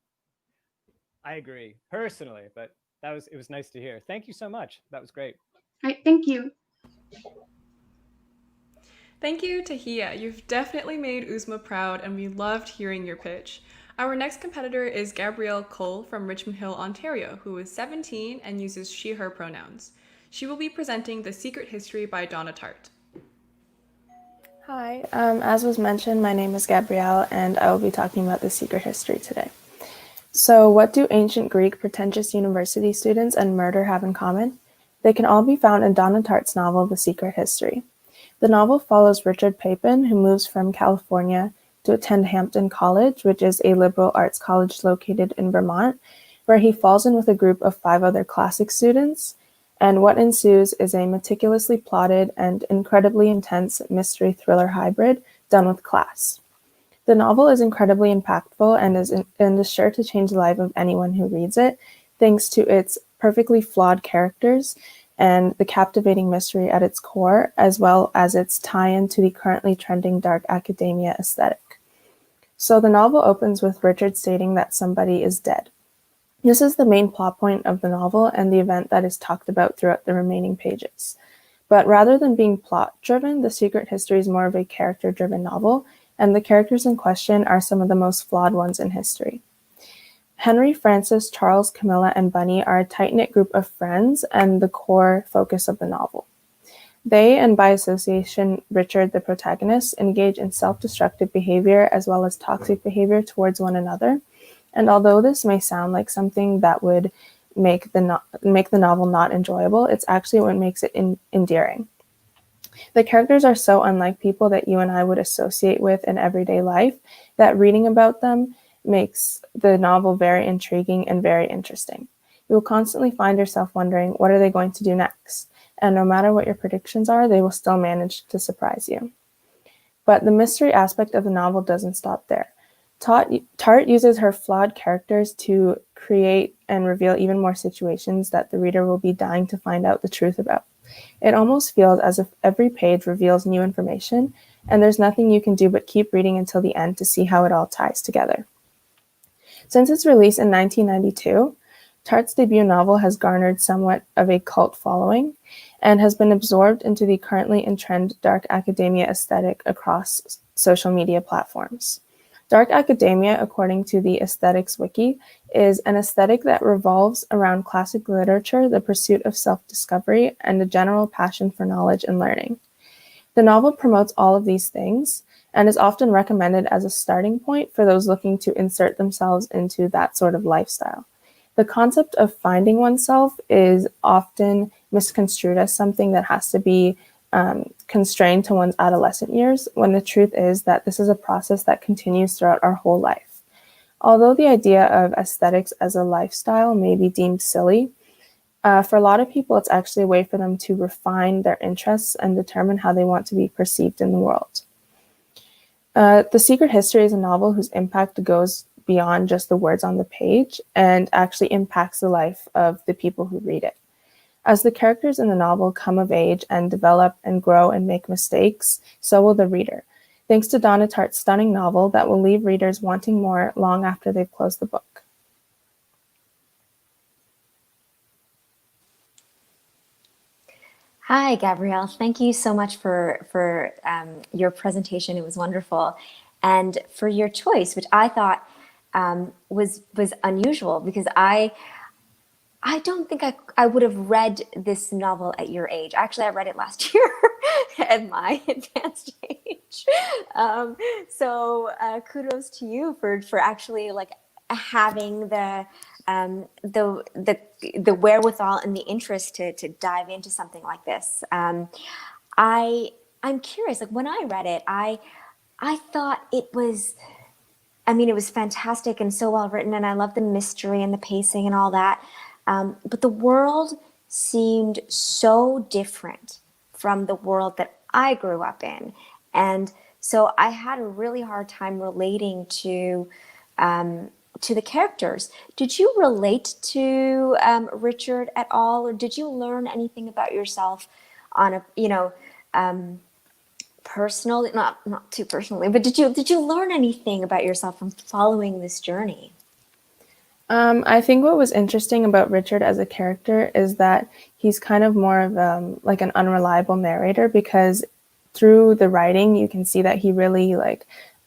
I agree personally, but it was nice to hear. Thank you so much. That was great. All right, thank you. Thank you, Tahiyah. You've definitely made Uzma proud, and we loved hearing your pitch. Our next competitor is Gabrielle Cole from Richmond Hill, Ontario, who is 17 and uses she, her pronouns. She will be presenting The Secret History by Donna Tartt. Hi, as was mentioned, my name is Gabrielle, and I will be talking about The Secret History today. So, what do ancient Greek pretentious university students and murder have in common? They can all be found in Donna Tartt's novel, The Secret History. The novel follows Richard Papin, who moves from California to attend Hampton College, which is a liberal arts college located in Vermont, where he falls in with a group of 5 other classic students, and what ensues is a meticulously plotted and incredibly intense mystery thriller hybrid done with class. The novel is incredibly impactful and is sure to change the life of anyone who reads it, thanks to its perfectly flawed characters and the captivating mystery at its core, as well as its tie-in to the currently trending dark academia aesthetic. So the novel opens with Richard stating that somebody is dead. This is the main plot point of the novel and the event that is talked about throughout the remaining pages. But rather than being plot-driven, The Secret History is more of a character-driven novel, and the characters in question are some of the most flawed ones in history. Henry, Francis, Charles, Camilla, and Bunny are a tight-knit group of friends and the core focus of the novel. They, and by association Richard, the protagonist, engage in self-destructive behavior as well as toxic behavior towards one another. And although this may sound like something that would make the novel not enjoyable, it's actually what makes it endearing. The characters are so unlike people that you and I would associate with in everyday life that reading about them makes the novel very intriguing and very interesting. You will constantly find yourself wondering, what are they going to do next? And no matter what your predictions are, they will still manage to surprise you. But the mystery aspect of the novel doesn't stop there. Tartt uses her flawed characters to create and reveal even more situations that the reader will be dying to find out the truth about. It almost feels as if every page reveals new information, and there's nothing you can do but keep reading until the end to see how it all ties together. Since its release in 1992, Tartt's debut novel has garnered somewhat of a cult following and has been absorbed into the currently in trend dark academia aesthetic across social media platforms. Dark academia, according to the Aesthetics Wiki, is an aesthetic that revolves around classic literature, the pursuit of self-discovery, and a general passion for knowledge and learning. The novel promotes all of these things and is often recommended as a starting point for those looking to insert themselves into that sort of lifestyle. The concept of finding oneself is often misconstrued as something that has to be constrained to one's adolescent years, when the truth is that this is a process that continues throughout our whole life. Although the idea of aesthetics as a lifestyle may be deemed silly, for a lot of people, it's actually a way for them to refine their interests and determine how they want to be perceived in the world. The Secret History is a novel whose impact goes beyond just the words on the page and actually impacts the life of the people who read it. As the characters in the novel come of age and develop and grow and make mistakes, so will the reader, thanks to Donna Tartt's stunning novel that will leave readers wanting more long after they've closed the book. Hi, Gabrielle. Thank you so much for your presentation. It was wonderful. And for your choice, which I thought was unusual, because I don't think I would have read this novel at your age. Actually, I read it last year at my advanced age. So kudos to you for actually like having the wherewithal and the interest to dive into something like this. I'm curious. Like when I read it, I thought it was. I mean, it was fantastic and so well written, and I love the mystery and the pacing and all that. But the world seemed so different from the world that I grew up in. And so I had a really hard time relating to the characters. Did you relate to Richard at all, or did you learn anything about yourself on a, personally, not too personally, but did you learn anything about yourself from following this journey? I think what was interesting about Richard as a character is that he's kind of more of like an unreliable narrator, because through the writing you can see that he really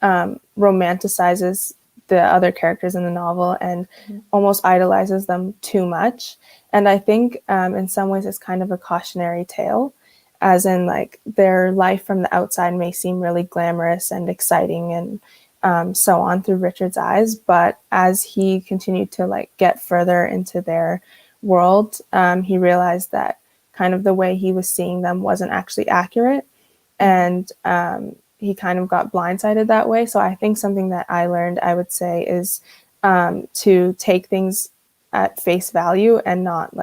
romanticizes the other characters in the novel and almost idolizes them too much. And I think in some ways it's kind of a cautionary tale, as in like their life from the outside may seem really glamorous and exciting and so on through Richard's eyes. But as he continued to get further into their world, he realized that kind of the way he was seeing them wasn't actually accurate. And he kind of got blindsided that way. So I think something that I learned, I would say, is to take things at face value and not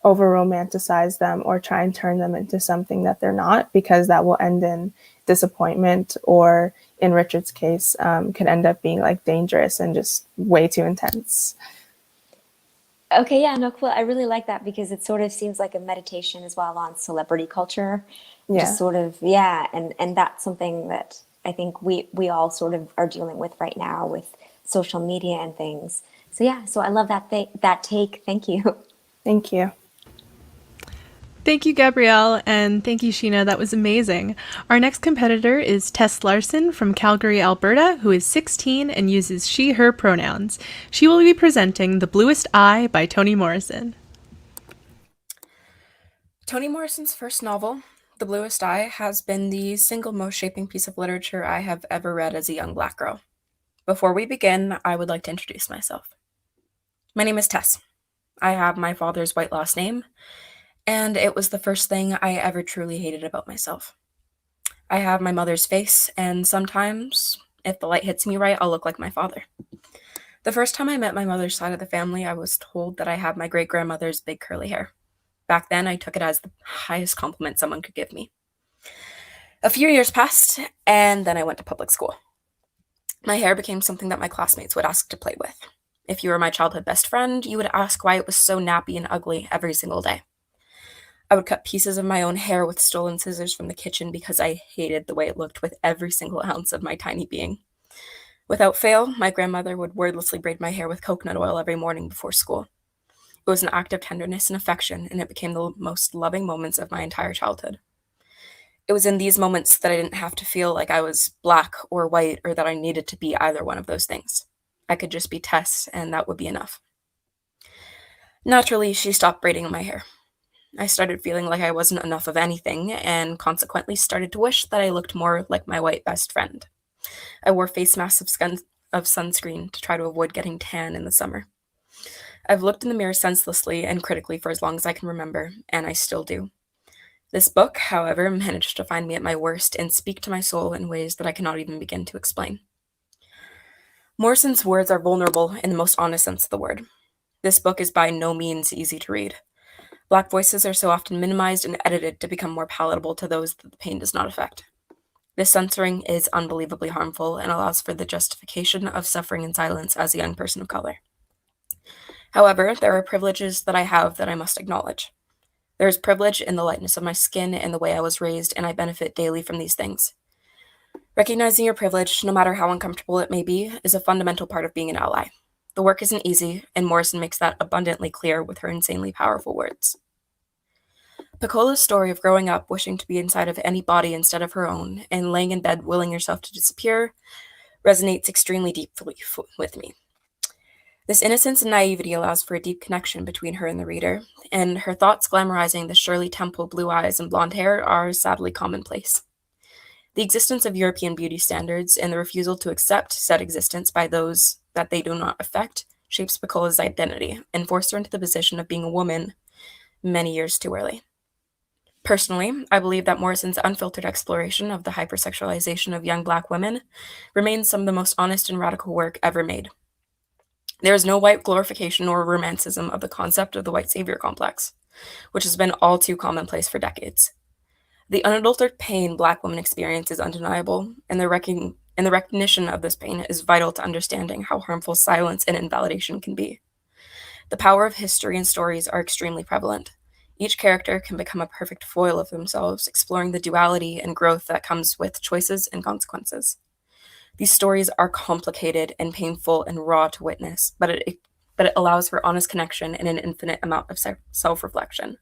over romanticize them or try and turn them into something that they're not, because that will end in disappointment, or in Richard's case, could end up being dangerous and just way too intense. Okay, yeah, no, cool. I really like that, because it sort of seems like a meditation as well on celebrity culture. Yeah. Just sort of, yeah, and that's something that I think we all sort of are dealing with right now with social media and things. So yeah, so I love that take. Thank you. Thank you. Thank you, Gabrielle, and thank you, Sheena. That was amazing. Our next competitor is Tess Larson from Calgary, Alberta, who is 16 and uses she, her pronouns. She will be presenting The Bluest Eye by Toni Morrison. Toni Morrison's first novel, The Bluest Eye, has been the single most shaping piece of literature I have ever read as a young Black girl. Before we begin, I would like to introduce myself. My name is Tess. I have my father's white last name, and it was the first thing I ever truly hated about myself. I have my mother's face, and sometimes, if the light hits me right, I'll look like my father. The first time I met my mother's side of the family, I was told that I had my great-grandmother's big curly hair. Back then, I took it as the highest compliment someone could give me. A few years passed, and then I went to public school. My hair became something that my classmates would ask to play with. If you were my childhood best friend, you would ask why it was so nappy and ugly every single day. I would cut pieces of my own hair with stolen scissors from the kitchen because I hated the way it looked with every single ounce of my tiny being. Without fail, my grandmother would wordlessly braid my hair with coconut oil every morning before school. It was an act of tenderness and affection, and it became the most loving moments of my entire childhood. It was in these moments that I didn't have to feel like I was Black or white, or that I needed to be either one of those things. I could just be Tess, and that would be enough. Naturally, she stopped braiding my hair. I started feeling like I wasn't enough of anything, and consequently started to wish that I looked more like my white best friend. I wore face masks of sunscreen to try to avoid getting tan in the summer. I've looked in the mirror senselessly and critically for as long as I can remember, and I still do. This book, however, managed to find me at my worst and speak to my soul in ways that I cannot even begin to explain. Morrison's words are vulnerable in the most honest sense of the word. This book is by no means easy to read. Black voices are so often minimized and edited to become more palatable to those that the pain does not affect. This censoring is unbelievably harmful and allows for the justification of suffering in silence as a young person of color. However, there are privileges that I have that I must acknowledge. There is privilege in the lightness of my skin and the way I was raised, and I benefit daily from these things. Recognizing your privilege, no matter how uncomfortable it may be, is a fundamental part of being an ally. The work isn't easy, and Morrison makes that abundantly clear with her insanely powerful words. Picola's story of growing up wishing to be inside of any body instead of her own, and laying in bed willing herself to disappear, resonates extremely deeply with me. This innocence and naivety allows for a deep connection between her and the reader, and her thoughts glamorizing the Shirley Temple blue eyes and blonde hair are sadly commonplace. The existence of European beauty standards and the refusal to accept said existence by those that they do not affect shapes Picola's identity and forced her into the position of being a woman many years too early. Personally, I believe that Morrison's unfiltered exploration of the hypersexualization of young Black women remains some of the most honest and radical work ever made. There is no white glorification or romanticism of the concept of the white savior complex, which has been all too commonplace for decades. The unadulterated pain Black women experience is undeniable, and the recognition of this pain is vital to understanding how harmful silence and invalidation can be. The power of history and stories are extremely prevalent. Each character can become a perfect foil of themselves, exploring the duality and growth that comes with choices and consequences. These stories are complicated and painful and raw to witness, but it allows for honest connection and an infinite amount of self-reflection.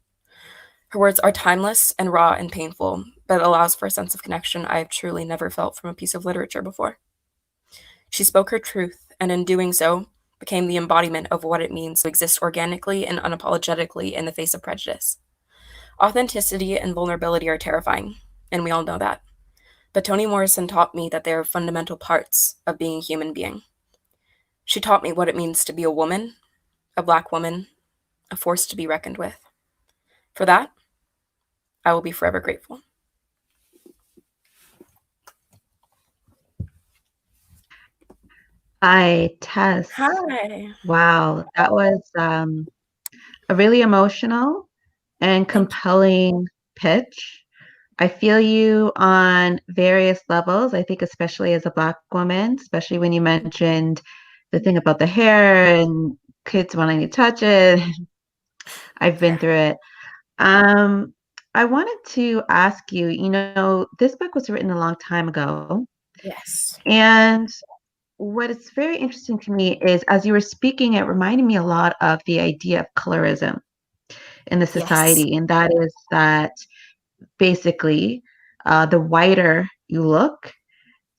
Her words are timeless and raw and painful, but it allows for a sense of connection I have truly never felt from a piece of literature before. She spoke her truth, and in doing so, became the embodiment of what it means to exist organically and unapologetically in the face of prejudice. Authenticity and vulnerability are terrifying, and we all know that. But Toni Morrison taught me that they are fundamental parts of being a human being. She taught me what it means to be a woman, a Black woman, a force to be reckoned with. For that, I will be forever grateful. Hi, Tess. Hi. Wow, that was a really emotional and compelling pitch. I feel you on various levels. I think especially as a Black woman, especially when you mentioned the thing about the hair and kids wanting to touch it. I've been through it. I wanted to ask you, this book was written a long time ago. Yes. And what is very interesting to me is as you were speaking, it reminded me a lot of the idea of colorism in the society. Yes. And that is that basically, the whiter you look,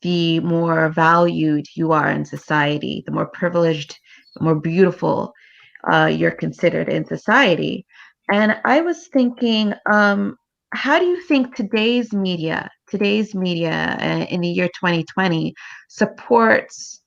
the more valued you are in society, the more privileged, the more beautiful you're considered in society. And I was thinking, how do you think today's media in the year 2020 supports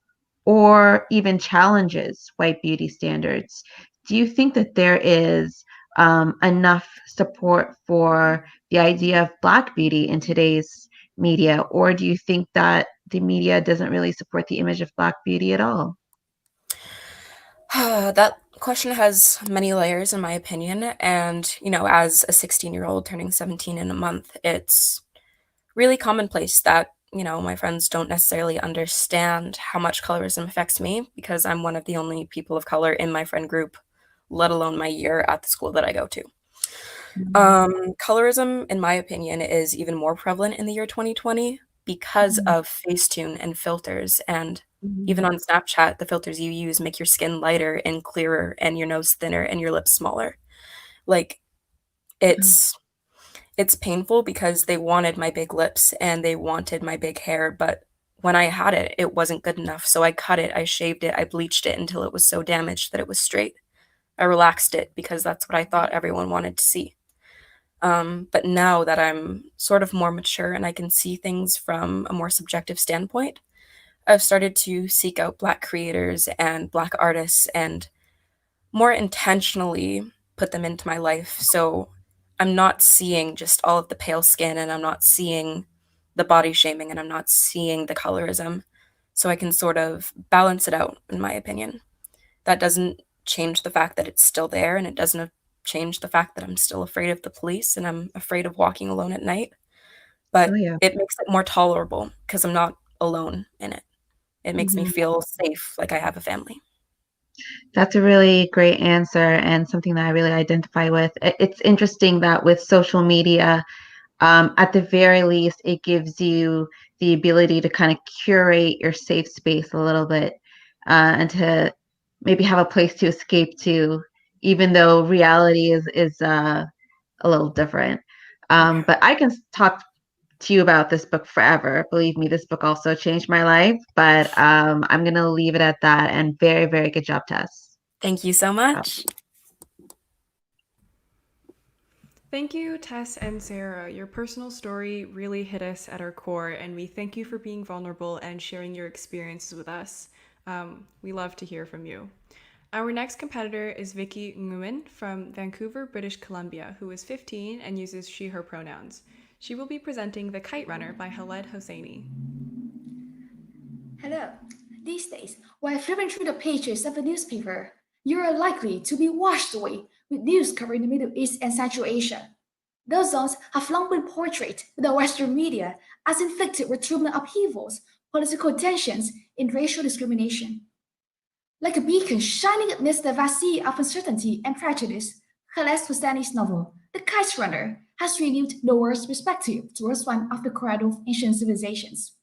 or even challenges white beauty standards? Do you think that there is enough support for the idea of Black beauty in today's media, or do you think that the media doesn't really support the image of Black beauty at all? That question has many layers, in my opinion. And, as a 16-year-old turning 17 in a month, it's really commonplace that, my friends don't necessarily understand how much colorism affects me because I'm one of the only people of color in my friend group, let alone my year at the school that I go to. Colorism, in my opinion, is even more prevalent in the year 2020 because of Facetune and filters. And even on Snapchat, the filters you use make your skin lighter and clearer and your nose thinner and your lips smaller. Like, it's painful because they wanted my big lips and they wanted my big hair, but when I had it, it wasn't good enough. So I cut it, I shaved it, I bleached it until it was so damaged that it was straight. I relaxed it because that's what I thought everyone wanted to see. But now that I'm sort of more mature and I can see things from a more subjective standpoint, I've started to seek out Black creators and Black artists and more intentionally put them into my life. So I'm not seeing just all of the pale skin, and I'm not seeing the body shaming, and I'm not seeing the colorism. So I can sort of balance it out, in my opinion. That doesn't change the fact that it's still there, and it doesn't change the fact that I'm still afraid of the police and I'm afraid of walking alone at night. But it makes it more tolerable because I'm not alone in it. It makes me feel safe, like I have a family. That's a really great answer and something that I really identify with. It's interesting that with social media, at the very least, it gives you the ability to kind of curate your safe space a little bit and to maybe have a place to escape to, even though reality is a little different. But I can talk to you about this book forever. Believe me, this book also changed my life, but I'm going to leave it at that. And very, very good job, Tess. Thank you so much. Thank you, Tess and Sarah. Your personal story really hit us at our core, and we thank you for being vulnerable and sharing your experiences with us. We love to hear from you. Our next competitor is Vicky Nguyen from Vancouver, British Columbia, who is 15 and uses she, her pronouns. She will be presenting The Kite Runner by Khaled Hosseini. Hello, These days, while flipping through the pages of a newspaper, you are likely to be washed away with news covering the Middle East and Central Asia. Those zones have long been portrayed by the Western media as inflicted with turbulent upheavals, political tensions, and racial discrimination. Like a beacon shining amidst the vast sea of uncertainty and prejudice, Khaled Hosseini's novel, The Kite Runner, has renewed the world's perspective towards one of the cradle of ancient civilizations.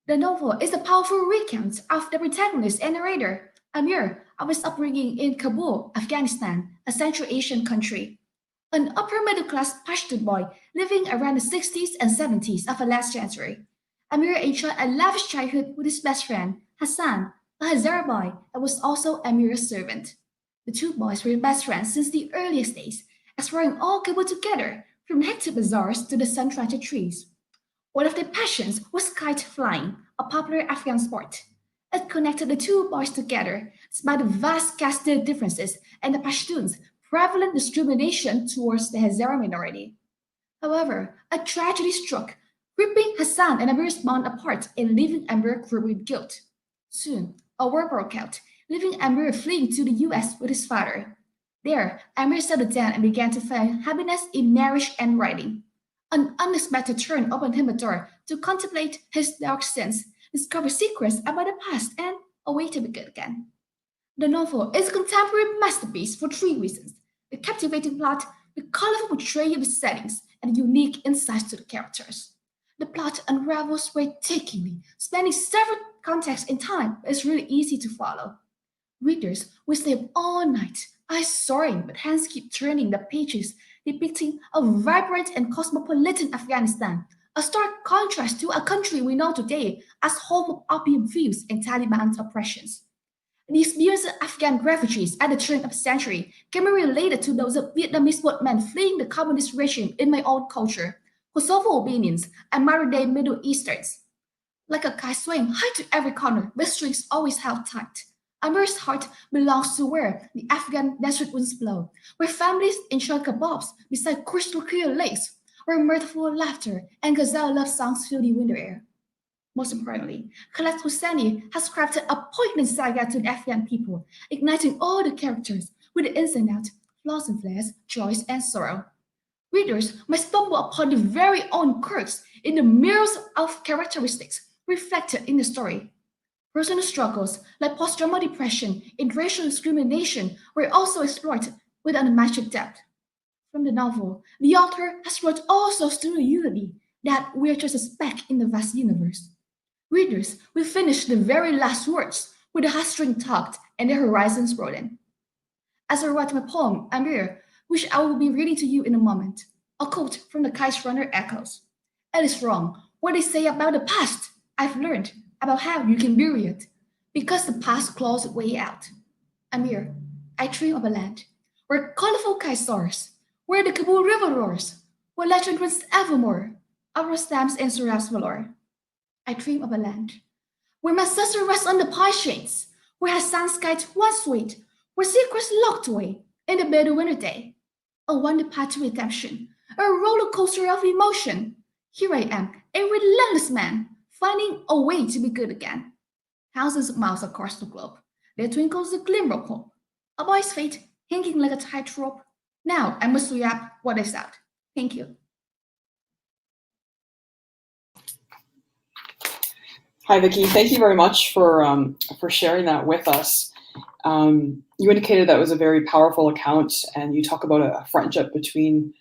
The novel is a powerful recount of the protagonist and narrator, Amir, of his upbringing in Kabul, Afghanistan, a Central Asian country. An upper middle class Pashtun boy living around the 60s and 70s of the last century. Amir enjoyed a lavish childhood with his best friend, Hassan, a Hazara boy that was also Amir's servant. The two boys were best friends since the earliest days, exploring all Kabul together, from hectic bazaars to the sun-drenched trees. One of their passions was kite flying, a popular Afghan sport. It connected the two boys together despite the vast caste differences and the Pashtuns' prevalent discrimination towards the Hazara minority. However, a tragedy struck, ripping Hassan and Amir's bond apart and leaving Amir crippled with guilt. Soon, a war broke out, leaving Amir fleeing to the US with his father. There, Amir settled down and began to find happiness in marriage and writing. An unexpected turn opened him a door to contemplate his dark sins, discover secrets about the past, and a way to begin again. The novel is a contemporary masterpiece for three reasons: the captivating plot, the colorful portrayal of the settings, and the unique insights to the characters. The plot unravels breathtakingly, spanning several contexts in time, but it's really easy to follow. Readers will stay up all night, eyes soaring, but hands keep turning the pages, depicting a vibrant and cosmopolitan Afghanistan, a stark contrast to a country we know today as home of opium fields and Taliban's oppressions. The experience of Afghan refugees at the turn of the century can be related to those of Vietnamese boatmen fleeing the communist regime in my own culture, Kosovo Albanians, and modern-day Middle Easterns. Like a kite swaying high to every corner, with strings always held tight. Amir's heart belongs to where the Afghan desert winds blow, where families enjoy kebabs beside crystal clear lakes, where mirthful laughter and ghazal love songs fill the winter air. Most importantly, Khaled Hosseini has crafted a poignant saga to the Afghan people, igniting all the characters with the ins and outs, flaws and flares, joys and sorrow. Readers might stumble upon their very own quirks in the mirrors of characteristics reflected in the story. Personal struggles like post-traumatic depression and racial discrimination were also explored with unmatched depth. From the novel, the author has brought all sorts to the unity that we're just a speck in the vast universe. Readers will finish the very last words with the heartstring tugged and the horizons broadened. As I write my poem, Amir, which I will be reading to you in a moment, a quote from the Kite Runner echoes. It is wrong what they say about the past. I've learned about how you can bury it, because the past claws its way out. Amir, I dream of a land where colorful kites soars, where the Kabul River roars, where legend runs evermore, of Rostam's and Surab's valor. I dream of a land where my sister rests on the pine shades, where Hassan's kite once swayed, where secrets locked away in the bitter winter day. A wonder path to redemption, a roller coaster of emotion. Here I am, a relentless man, finding a way to be good again. Thousands of miles across the globe, there twinkles the glimmer of hope. A boy's fate hanging like a tightrope. Now I must recap what is out. Thank you. Hi, Vicky. Thank you very much for sharing that with us. You indicated that was a very powerful account, and you talk about a friendship between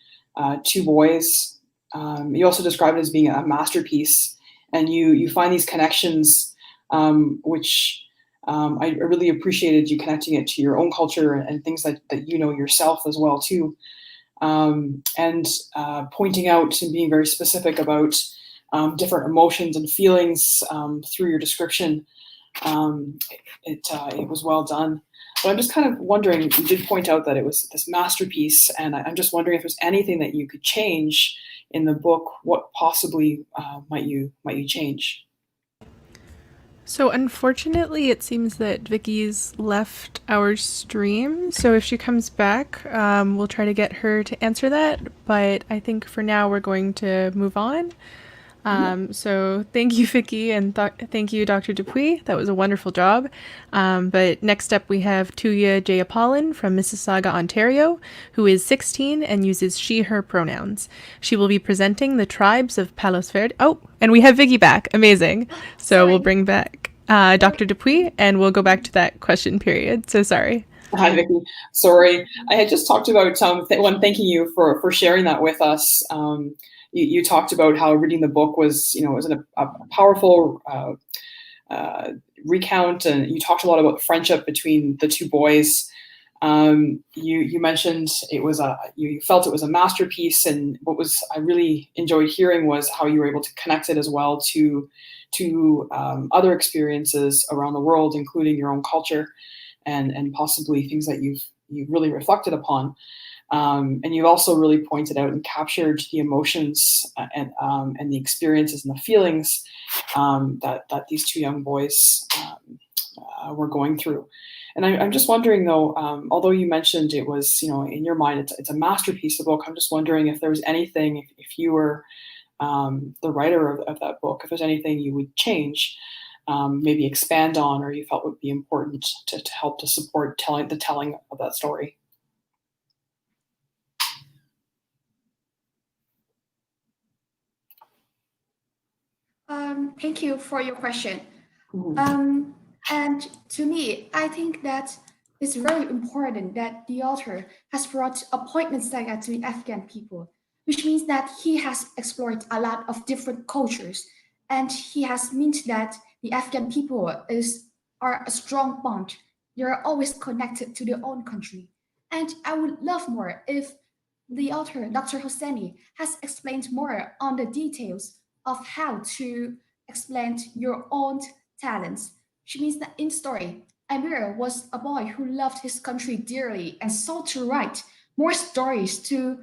two boys. You also described it as being a masterpiece, and you find these connections, which I really appreciated you connecting it to your own culture and things that you know yourself as well too, and pointing out and being very specific about different emotions and feelings through your description. It was well done. But I'm just kind of wondering, you did point out that it was this masterpiece, and I'm just wondering if there's anything that you could change in the book. What possibly might you change? So unfortunately, it seems that Vicky's left our stream. So if she comes back, we'll try to get her to answer that. But I think for now, we're going to move on. So thank you, Vicky, and thank you, Dr. Dupuis. That was a wonderful job. But next up, we have Tahiyah Syeda from Mississauga, Ontario, who is 16 and uses she, her pronouns. She will be presenting the tribes of Palos Verdes. Oh, and we have Vicky back. Amazing. So we'll bring back Dr. Dupuis, and we'll go back to that question period. So sorry. Hi, Vicky. Sorry. I had just talked about thanking you for sharing that with us. You talked about how reading the book was a powerful recount, and you talked a lot about the friendship between the two boys. You mentioned you felt it was a masterpiece, and I really enjoyed hearing was how you were able to connect it as well to other experiences around the world, including your own culture, and possibly things that you've really reflected upon. And you've also really pointed out and captured the emotions and the experiences and the feelings that these two young boys were going through. And I'm just wondering, though, although you mentioned it was, in your mind, it's a masterpiece, the book, I'm just wondering if there was anything, if you were the writer of that book, if there's anything you would change, maybe expand on, or you felt would be important to help to support the telling of that story. Thank you for your question. And to me, I think that it's very important that the author has brought a poignant saga to the Afghan people, which means that he has explored a lot of different cultures, and he has meant that the Afghan people are a strong bond. They are always connected to their own country. And I would love more if the author, Dr. Hosseini, has explained more on the details of how to explain your own talents. Which means that in story, Amir was a boy who loved his country dearly and sought to write more stories to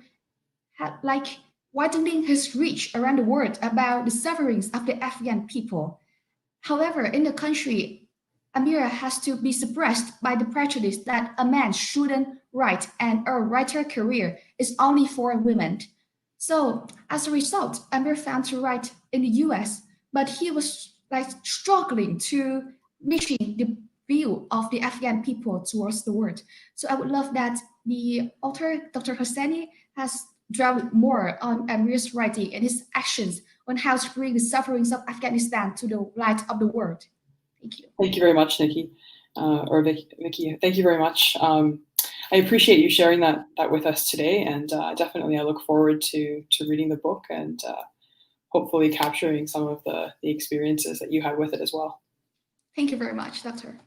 widening his reach around the world about the sufferings of the Afghan people. However, in the country, Amira has to be suppressed by the prejudice that a man shouldn't write and a writer career is only for women. So as a result, Amir found to write in the US, but he was struggling to reaching the view of the Afghan people towards the world. So I would love that the author, Dr. Hosseini, has dwelled more on Amir's writing and his actions on how to bring the sufferings of Afghanistan to the light of the world. Thank you. Thank you very much, Nikki, or Vicky. Thank you very much. I appreciate you sharing that with us today, and definitely I look forward to reading the book and hopefully capturing some of the experiences that you had with it as well. Thank you very much, Doctor.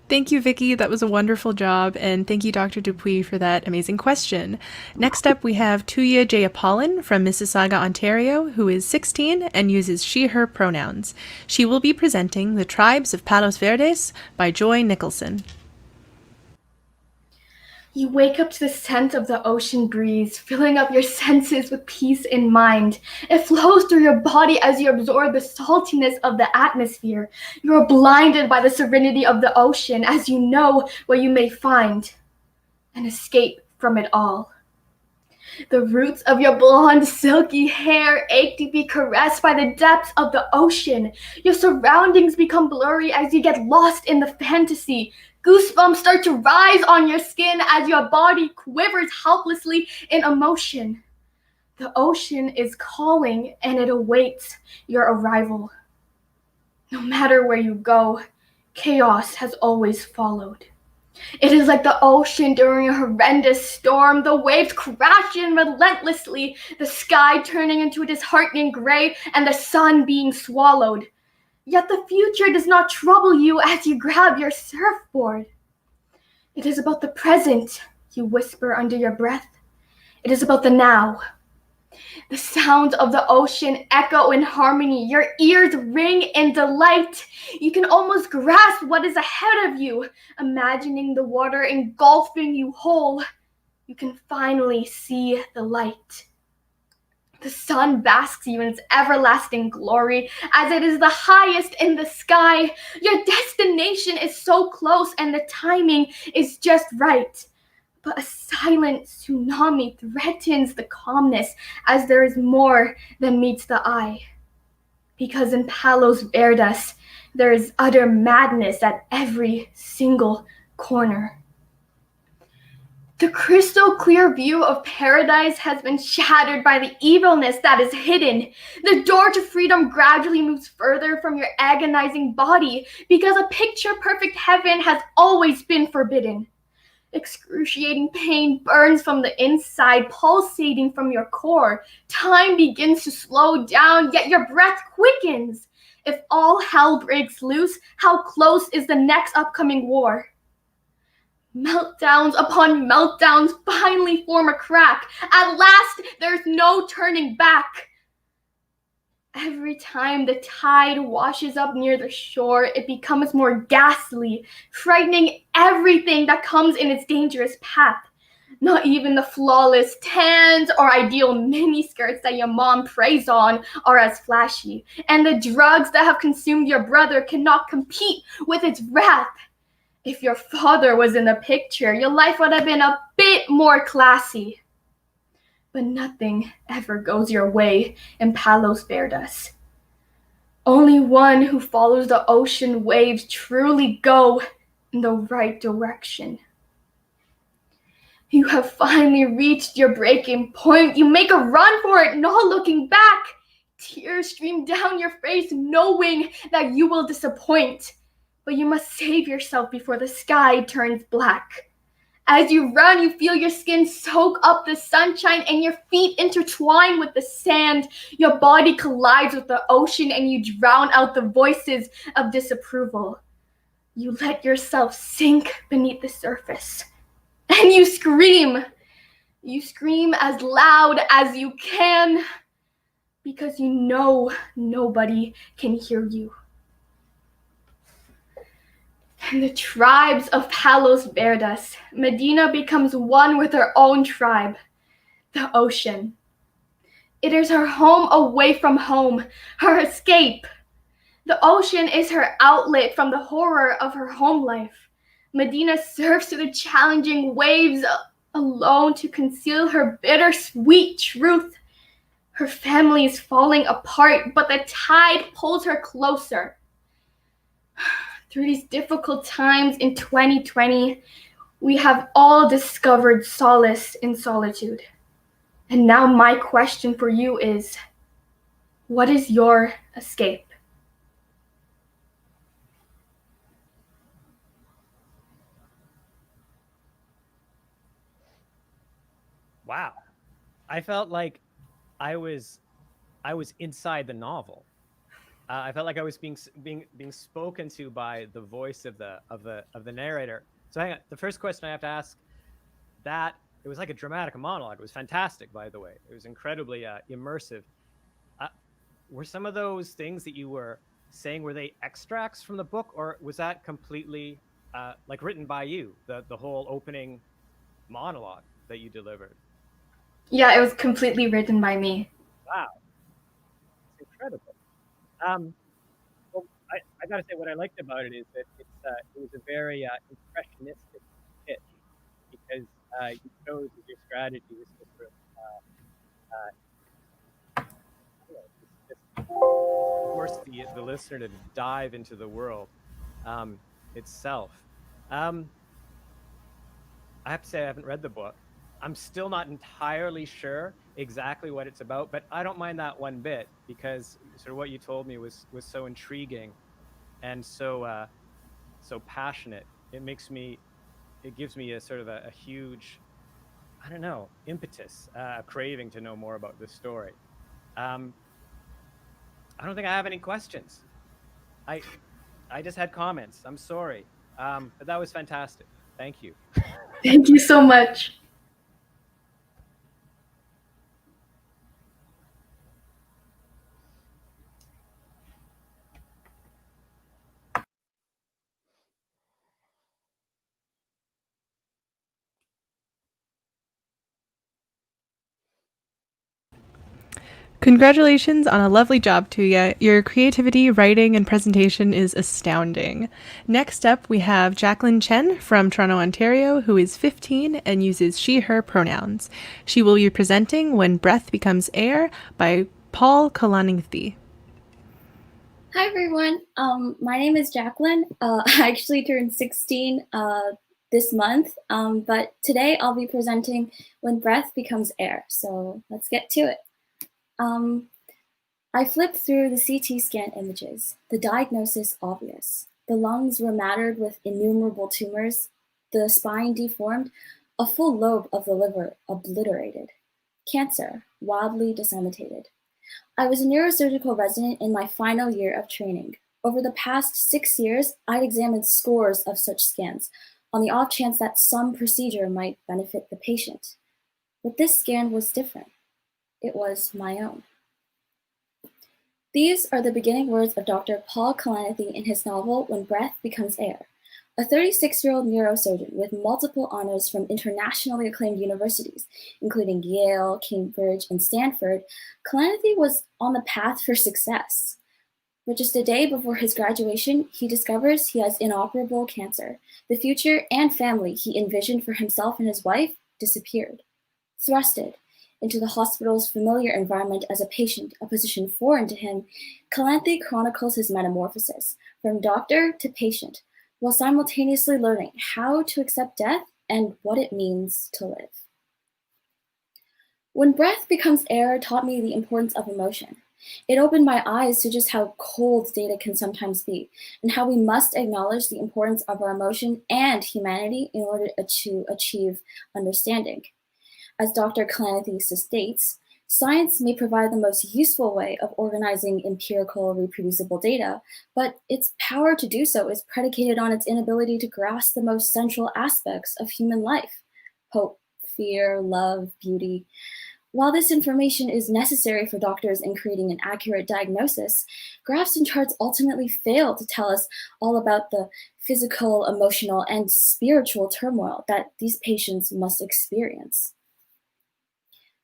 Thank you, Vicky. That was a wonderful job. And thank you, Dr. Dupuis, for that amazing question. Next up, we have Tahiyah Syeda from Mississauga, Ontario, who is 16 and uses she, her pronouns. She will be presenting The Tribes of Palos Verdes by Joy Nicholson. You wake up to the scent of the ocean breeze, filling up your senses with peace in mind. It flows through your body as you absorb the saltiness of the atmosphere. You are blinded by the serenity of the ocean as you know where you may find an escape from it all. The roots of your blonde, silky hair ache to be caressed by the depths of the ocean. Your surroundings become blurry as you get lost in the fantasy. Goosebumps start to rise on your skin as your body quivers helplessly in emotion. The ocean is calling and it awaits your arrival. No matter where you go, chaos has always followed. It is like the ocean during a horrendous storm, the waves crashing relentlessly, the sky turning into a disheartening gray, and the sun being swallowed. Yet the future does not trouble you as you grab your surfboard. It is about the present, you whisper under your breath. It is about the now. The sounds of the ocean echo in harmony. Your ears ring in delight. You can almost grasp what is ahead of you, imagining the water engulfing you whole. You can finally see the light. The sun basks you in its everlasting glory as it is the highest in the sky. Your destination is so close and the timing is just right. but a silent tsunami threatens the calmness as there is more than meets the eye. Because in Palos Verdes, there is utter madness at every single corner. The crystal clear view of paradise has been shattered by the evilness that is hidden. The door to freedom gradually moves further from your agonizing body because a picture-perfect heaven has always been forbidden. Excruciating pain burns from the inside, pulsating from your core. Time begins to slow down, yet your breath quickens. If all hell breaks loose, how close is the next upcoming war? Meltdowns upon meltdowns finally form a crack. At last, there's no turning back. Every time the tide washes up near the shore, it becomes more ghastly, frightening everything that comes in its dangerous path. Not even the flawless tans or ideal miniskirts that your mom preys on are as flashy, and the drugs that have consumed your brother cannot compete with its wrath. If your father was in the picture, your life would have been a bit more classy. But nothing ever goes your way in Palos Verdes. Only one who follows the ocean waves truly go in the right direction. You have finally reached your breaking point. You make a run for it, not looking back. Tears stream down your face, knowing that you will disappoint. But you must save yourself before the sky turns black. As you run, you feel your skin soak up the sunshine and your feet intertwine with the sand. Your body collides with the ocean and you drown out the voices of disapproval. You let yourself sink beneath the surface. And you scream. You scream as loud as you can because you know nobody can hear you. In the tribes of Palos Verdes, Medina becomes one with her own tribe, the ocean. It is her home away from home, her escape. The ocean is her outlet from the horror of her home life. Medina surfs through the challenging waves alone to conceal her bittersweet truth. Her family is falling apart, but the tide pulls her closer. Through these difficult times in 2020, we have all discovered solace in solitude. And now my question for you is, what is your escape? Wow. I felt like I was inside the novel. I felt like I was being spoken to by the voice of the narrator. So hang on. The first question I have to ask, that it was like a dramatic monologue. It was fantastic, by the way. It was incredibly immersive. Were some of those things that you were saying, were they extracts from the book, or was that completely like written by you? The whole opening monologue that you delivered. Yeah, it was completely written by me. Wow, it's incredible. Well, I gotta say, what I liked about it is that it was a very impressionistic pitch, because you chose as your strategy was to sort of just force the listener to dive into the world itself. I have to say, I haven't read the book. I'm still not entirely sure exactly what it's about, but I don't mind that one bit, because sort of what you told me was so intriguing and so passionate. It gives me a sort of a huge, I don't know, impetus, a craving to know more about this story. I don't think I have any questions. I just had comments. I'm sorry, but that was fantastic. Thank you. Thank you so much. Congratulations on a lovely job, Tahiyah. Your creativity, writing, and presentation is astounding. Next up, we have Jacqueline Chen from Toronto, Ontario, who is 15 and uses she, her pronouns. She will be presenting When Breath Becomes Air by Paul Kalanithi. Hi everyone, my name is Jacqueline. I actually turned 16 this month, but today I'll be presenting When Breath Becomes Air, so let's get to it. I flipped through the CT scan images, the diagnosis obvious. The lungs were mattered with innumerable tumors, the spine deformed, a full lobe of the liver obliterated. Cancer, wildly disseminated. I was a neurosurgical resident in my final year of training. Over the past 6 years, I'd examined scores of such scans on the off chance that some procedure might benefit the patient. But this scan was different. It was my own. These are the beginning words of Dr. Paul Kalanithi in his novel When Breath Becomes Air. A 36-year-old neurosurgeon with multiple honors from internationally acclaimed universities, including Yale, Cambridge, and Stanford, Kalanithi was on the path for success. But just a day before his graduation, he discovers he has inoperable cancer. The future and family he envisioned for himself and his wife disappeared. Thrusted into the hospital's familiar environment as a patient, a position foreign to him, Kalanithi chronicles his metamorphosis from doctor to patient, while simultaneously learning how to accept death and what it means to live. When Breath Becomes Air taught me the importance of emotion. It opened my eyes to just how cold data can sometimes be, and how we must acknowledge the importance of our emotion and humanity in order to achieve understanding. As Dr. Kalanithi states, science may provide the most useful way of organizing empirical, reproducible data, but its power to do so is predicated on its inability to grasp the most central aspects of human life: hope, fear, love, beauty. While this information is necessary for doctors in creating an accurate diagnosis, graphs and charts ultimately fail to tell us all about the physical, emotional, and spiritual turmoil that these patients must experience.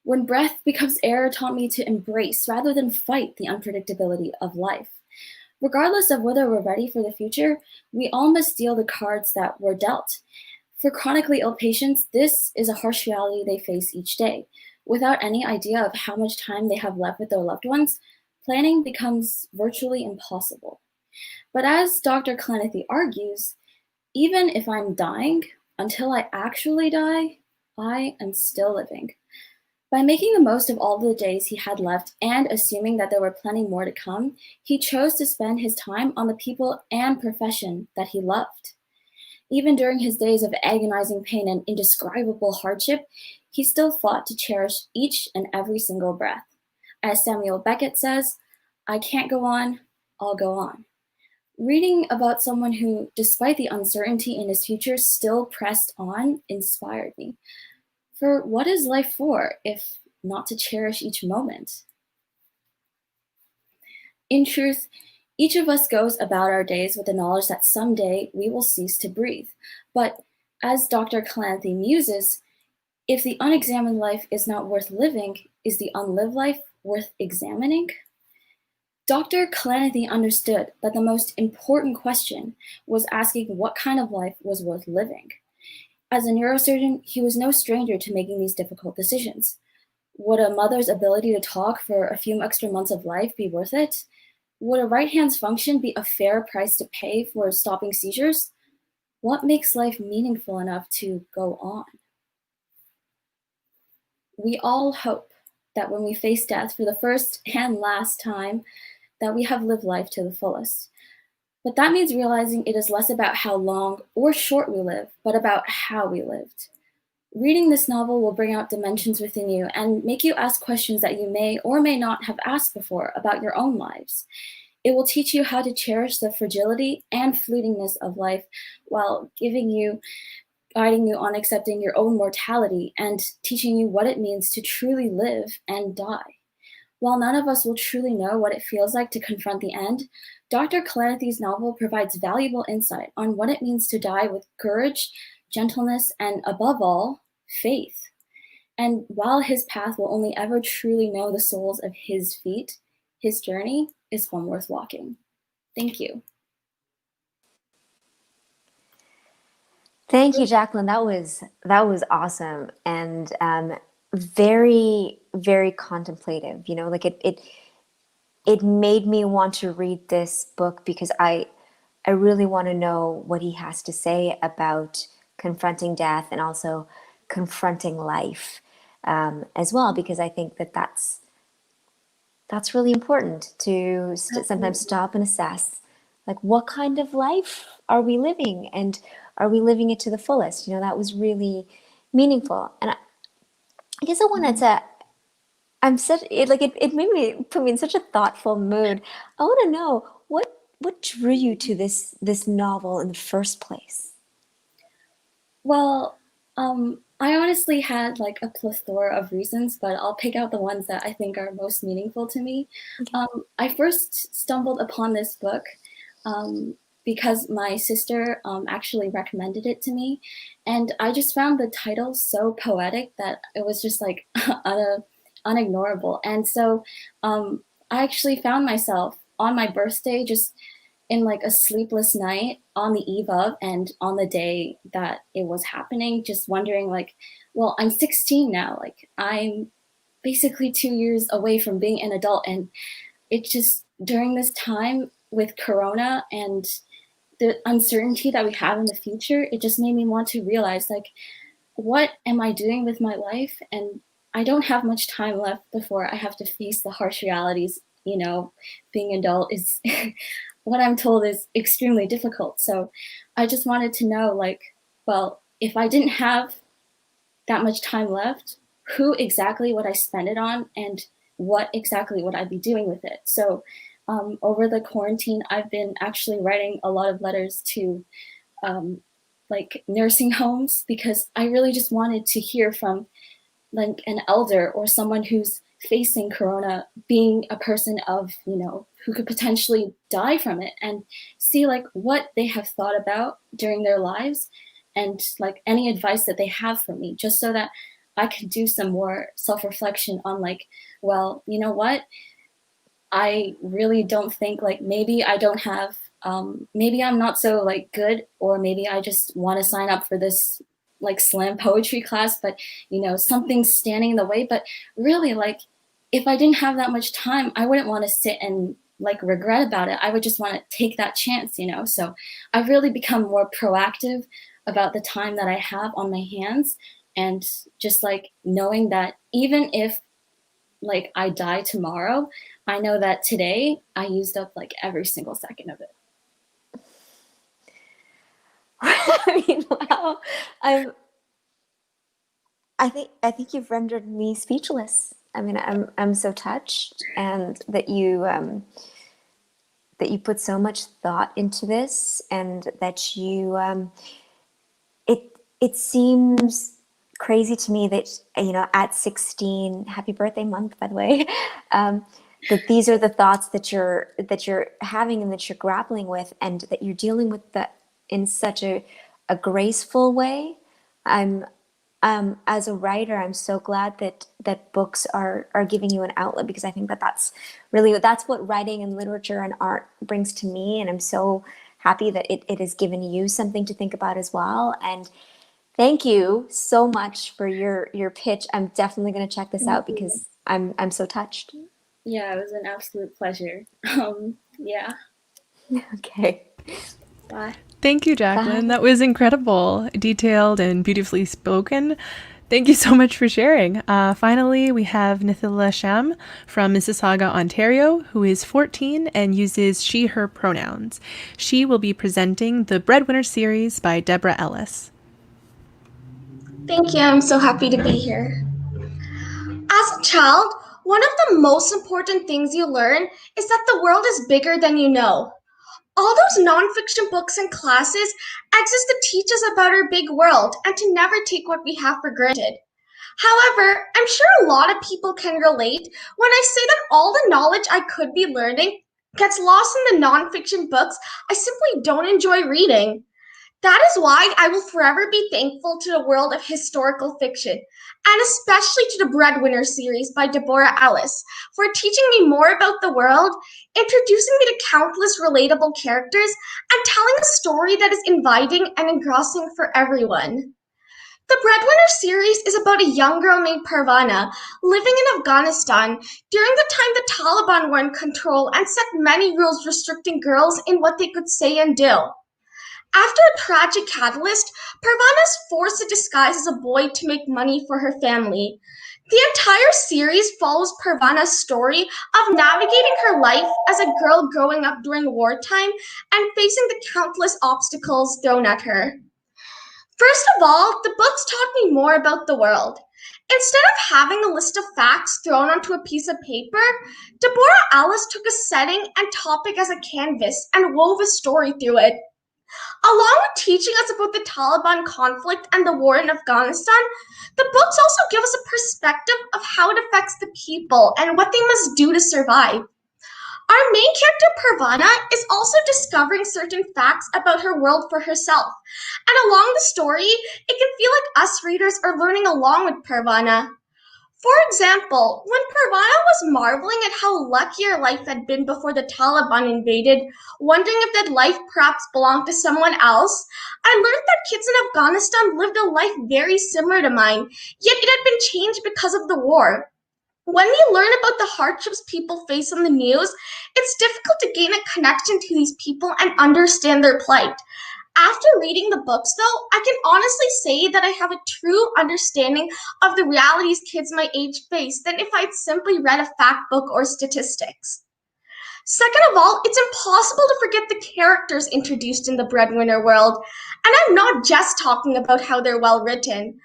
When Breath Becomes Air taught me to embrace rather than fight the unpredictability of life. Regardless of whether we're ready for the future, we all must deal the cards that we're dealt. For chronically ill patients, this is a harsh reality they face each day. Without any idea of how much time they have left with their loved ones, planning becomes virtually impossible. But as Dr. Kalanithi argues, even if I'm dying, until I actually die, I am still living. By making the most of all the days he had left and assuming that there were plenty more to come, he chose to spend his time on the people and profession that he loved. Even during his days of agonizing pain and indescribable hardship, he still fought to cherish each and every single breath. As Samuel Beckett says, "I can't go on, I'll go on." Reading about someone who, despite the uncertainty in his future, still pressed on inspired me. For what is life for, if not to cherish each moment? In truth, each of us goes about our days with the knowledge that someday we will cease to breathe. But as Dr. Kalanithi muses, if the unexamined life is not worth living, is the unlived life worth examining? Dr. Kalanithi understood that the most important question was asking what kind of life was worth living. As a neurosurgeon, he was no stranger to making these difficult decisions. Would a mother's ability to talk for a few extra months of life be worth it? Would a right hand's function be a fair price to pay for stopping seizures? What makes life meaningful enough to go on? We all hope that when we face death for the first and last time, that we have lived life to the fullest. But that means realizing it is less about how long or short we live, but about how we lived. Reading this novel will bring out dimensions within you and make you ask questions that you may or may not have asked before about your own lives. It will teach you how to cherish the fragility and fleetingness of life while guiding you on accepting your own mortality and teaching you what it means to truly live and die. While none of us will truly know what it feels like to confront the end, Dr. Kalanithi's novel provides valuable insight on what it means to die with courage, gentleness, and above all, faith. And while his path will only ever truly know the soles of his feet, his journey is one worth walking. Thank you. Thank you, Jacqueline. That was awesome and very, very contemplative. You know, like it made me want to read this book because I really want to know what he has to say about confronting death and also confronting life as well, because I think that that's really important to sometimes stop and assess, like, what kind of life are we living, and are we living it to the fullest? You know, that was really meaningful. And I guess I wanted to, it made me, put me in such a thoughtful mood. I want to know what drew you to this novel in the first place? Well, I honestly had like a plethora of reasons, but I'll pick out the ones that I think are most meaningful to me. Okay. I first stumbled upon this book because my sister actually recommended it to me, and I just found the title so poetic that it was just like unignorable. And so I actually found myself on my birthday just in like a sleepless night on the eve of and on the day that it was happening, just wondering like, well, I'm 16 now, like I'm basically 2 years away from being an adult. And it just, during this time with Corona and the uncertainty that we have in the future, it just made me want to realize like, what am I doing with my life? And I don't have much time left before I have to face the harsh realities. You know, being an adult is what I'm told is extremely difficult. So I just wanted to know, like, well, if I didn't have that much time left, who exactly would I spend it on, and what exactly would I be doing with it? So over the quarantine, I've been actually writing a lot of letters to like nursing homes, because I really just wanted to hear from like an elder or someone who's facing Corona, being a person of, you know, who could potentially die from it, and see like what they have thought about during their lives, and like any advice that they have for me, just so that I could do some more self-reflection on like, well, you know what, I really don't think like, maybe I don't have, maybe I'm not so like good, or maybe I just want to sign up for this like slam poetry class, but you know, something's standing in the way. But really, like, if I didn't have that much time, I wouldn't want to sit and like regret about it. I would just want to take that chance, you know? So I've really become more proactive about the time that I have on my hands, and just like knowing that even if like I die tomorrow, I know that today I used up like every single second of it. I mean, wow. I think you've rendered me speechless. I mean, I'm so touched, and that you put so much thought into this, and that you it seems crazy to me that, you know, at 16, happy birthday month, by the way, that these are the thoughts that you're having and that you're grappling with, and that you're dealing with that in such a graceful way. As a writer, I'm so glad that books are giving you an outlet, because I think that's what writing and literature and art brings to me. And I'm so happy that it has given you something to think about as well. And thank you so much for your pitch. I'm definitely going to check this out, because I'm so touched. Yeah, it was an absolute pleasure. Yeah. Okay. Bye. Thank you, Jacqueline. Bye. That was incredible, detailed, and beautifully spoken. Thank you so much for sharing. Finally, we have Nithila Sham from Mississauga, Ontario, who is 14 and uses she, her pronouns. She will be presenting the Breadwinner series by Deborah Ellis. Thank you. I'm so happy to be here. As a child, one of the most important things you learn is that the world is bigger than you know. All those nonfiction books and classes exist to teach us about our big world and to never take what we have for granted. However, I'm sure a lot of people can relate when I say that all the knowledge I could be learning gets lost in the nonfiction books I simply don't enjoy reading. That is why I will forever be thankful to the world of historical fiction, and especially to the Breadwinner series by Deborah Ellis for teaching me more about the world, introducing me to countless relatable characters, and telling a story that is inviting and engrossing for everyone. The Breadwinner series is about a young girl named Parvana living in Afghanistan during the time the Taliban were in control and set many rules restricting girls in what they could say and do. After a tragic catalyst, Parvana is forced to disguise as a boy to make money for her family. The entire series follows Parvana's story of navigating her life as a girl growing up during wartime and facing the countless obstacles thrown at her. First of all, the books taught me more about the world. Instead of having a list of facts thrown onto a piece of paper, Deborah Ellis took a setting and topic as a canvas and wove a story through it. Along with teaching us about the Taliban conflict and the war in Afghanistan, the books also give us a perspective of how it affects the people and what they must do to survive. Our main character, Parvana, is also discovering certain facts about her world for herself. And along the story, it can feel like us readers are learning along with Parvana. For example, when Parvana was marveling at how lucky her life had been before the Taliban invaded, wondering if that life perhaps belonged to someone else, I learned that kids in Afghanistan lived a life very similar to mine, yet it had been changed because of the war. When we learn about the hardships people face on the news, it's difficult to gain a connection to these people and understand their plight. After reading the books, though, I can honestly say that I have a true understanding of the realities kids my age face than if I'd simply read a fact book or statistics. Second of all, it's impossible to forget the characters introduced in the Breadwinner world, and I'm not just talking about how they're well written.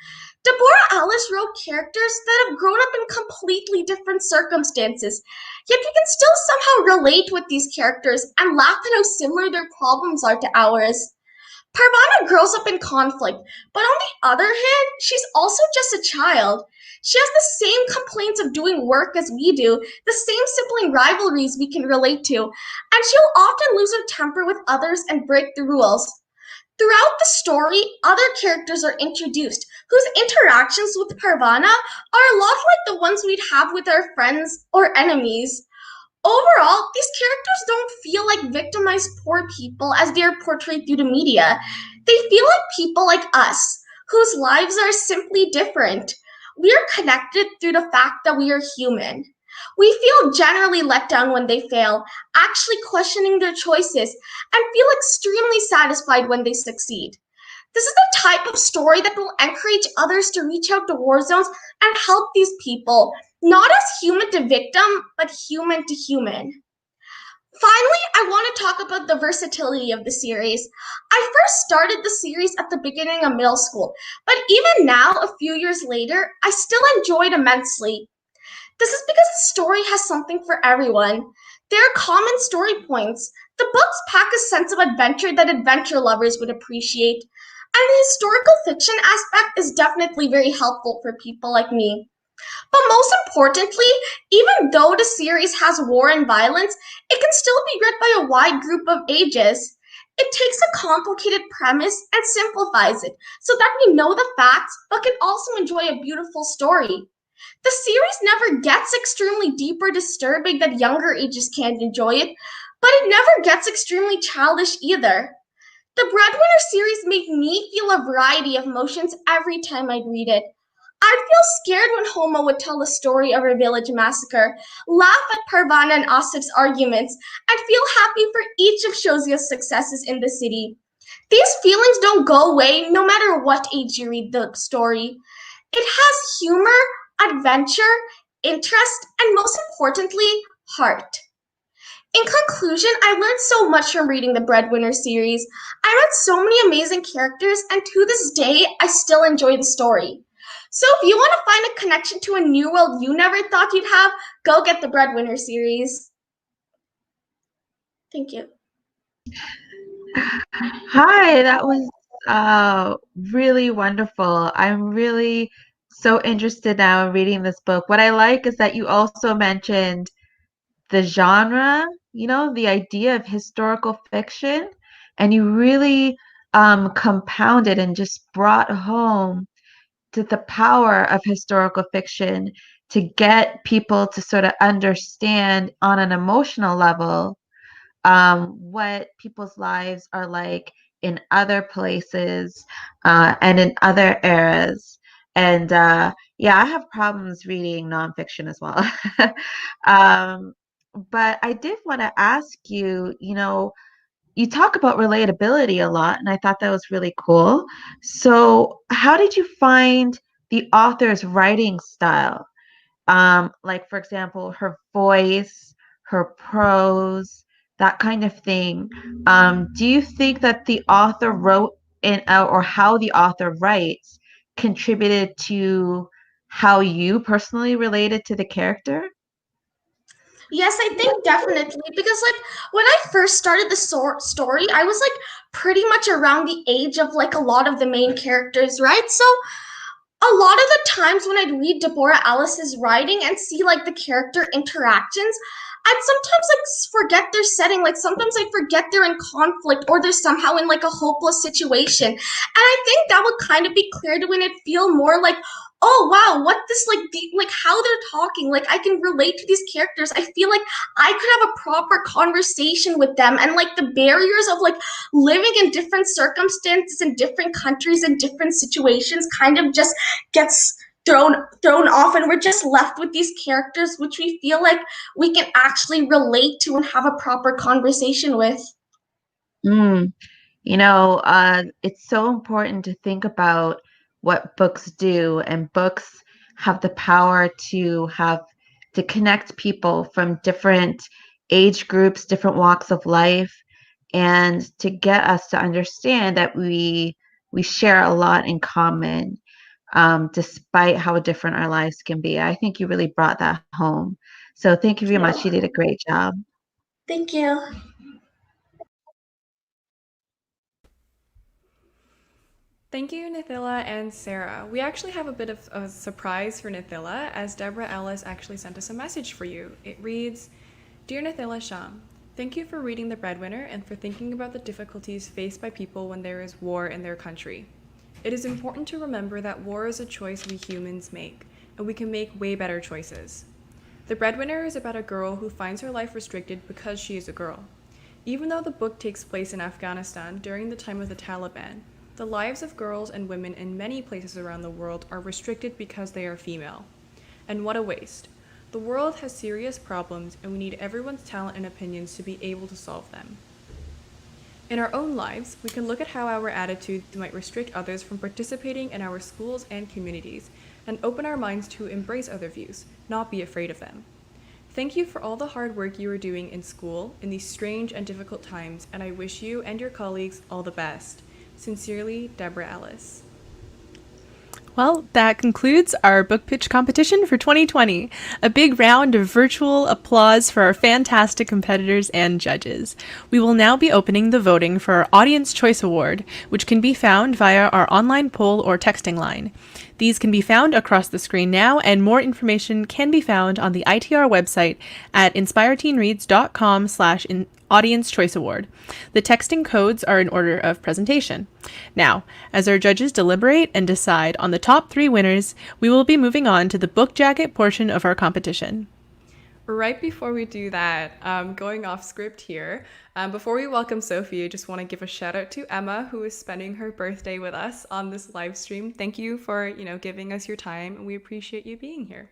Deborah Ellis wrote characters that have grown up in completely different circumstances, yet we can still somehow relate with these characters and laugh at how similar their problems are to ours. Parvana grows up in conflict, but on the other hand, she's also just a child. She has the same complaints of doing work as we do, the same sibling rivalries we can relate to, and she'll often lose her temper with others and break the rules. Throughout the story, other characters are introduced, whose interactions with Parvana are a lot like the ones we'd have with our friends or enemies. Overall, these characters don't feel like victimized poor people as they are portrayed through the media. They feel like people like us, whose lives are simply different. We are connected through the fact that we are human. We feel generally let down when they fail, actually questioning their choices, and feel extremely satisfied when they succeed. This is the type of story that will encourage others to reach out to war zones and help these people, not as human to victim, but human to human. Finally, I want to talk about the versatility of the series. I first started the series at the beginning of middle school, but even now, a few years later, I still enjoy it immensely. This is because the story has something for everyone. There are common story points. The books pack a sense of adventure that adventure lovers would appreciate. And the historical fiction aspect is definitely very helpful for people like me. But most importantly, even though the series has war and violence, it can still be read by a wide group of ages. It takes a complicated premise and simplifies it so that we know the facts but can also enjoy a beautiful story. The series never gets extremely deep or disturbing that younger ages can't enjoy it, but it never gets extremely childish either. The Breadwinner series made me feel a variety of emotions every time I'd read it. I'd feel scared when Homo would tell the story of her village massacre, laugh at Parvana and Asif's arguments, and feel happy for each of Shozia's successes in the city. These feelings don't go away no matter what age you read the story. It has humor, adventure, interest, and most importantly, heart. In conclusion, I learned so much from reading the Breadwinner series. I met so many amazing characters, and to this day, I still enjoy the story. So if you want to find a connection to a new world you never thought you'd have, go get the Breadwinner series. Thank you. Hi, that was really wonderful. I'm really so interested now in reading this book. What I like is that you also mentioned the genre, the idea of historical fiction, and you really compounded and just brought home to the power of historical fiction to get people to sort of understand on an emotional level what people's lives are like in other places and in other eras. And yeah, I have problems reading nonfiction as well. um, but I did want to ask you, you talk about relatability a lot, and I thought that was really cool. So, how did you find the author's writing style? Like, for example, her voice, her prose, that kind of thing. Do you think that the author wrote in, or how the author writes contributed to how you personally related to the character? Yes, I think definitely because like when I first started the story, I was like pretty much around the age of like a lot of the main characters, right? So a lot of the times when I'd read Deborah Ellis's writing and see like the character interactions, I'd sometimes like forget their setting. Like sometimes I forget they're in conflict or they're somehow in like a hopeless situation. And I think that would kind of be clear to when it feel more like, oh wow, what this like how they're talking. Like I can relate to these characters. I feel like I could have a proper conversation with them, and like the barriers of like living in different circumstances in different countries in different situations kind of just gets thrown off, and we're just left with these characters which we feel like we can actually relate to and have a proper conversation with. Mm. It's so important to think about what books do, and books have the power to connect people from different age groups, different walks of life, and to get us to understand that we share a lot in common, despite how different our lives can be. I think you really brought that home. So thank you very much. You did a great job. Thank you. Thank you, Nithila and Sarah. We actually have a bit of a surprise for Nithila, as Deborah Ellis actually sent us a message for you. It reads, Dear Nithila Sham, thank you for reading The Breadwinner and for thinking about the difficulties faced by people when there is war in their country. It is important to remember that war is a choice we humans make, and we can make way better choices. The Breadwinner is about a girl who finds her life restricted because she is a girl. Even though the book takes place in Afghanistan during the time of the Taliban, the lives of girls and women in many places around the world are restricted because they are female. And what a waste. The world has serious problems, and we need everyone's talent and opinions to be able to solve them. In our own lives, we can look at how our attitudes might restrict others from participating in our schools and communities, and open our minds to embrace other views, not be afraid of them. Thank you for all the hard work you are doing in school in these strange and difficult times, and I wish you and your colleagues all the best. Sincerely, Deborah Ellis. Well, that concludes our book pitch competition for 2020. A big round of virtual applause for our fantastic competitors and judges. We will now be opening the voting for our Audience Choice Award, which can be found via our online poll or texting line. These can be found across the screen now, and more information can be found on the ITR website at inspireteenreads.com/Audience Choice Award. The texting codes are in order of presentation. Now, as our judges deliberate and decide on the top 3 winners, we will be moving on to the book jacket portion of our competition. Right before we do that, going off script here, before we welcome Sophie, I just want to give a shout out to Emma, who is spending her birthday with us on this live stream. Thank you for, giving us your time, and we appreciate you being here.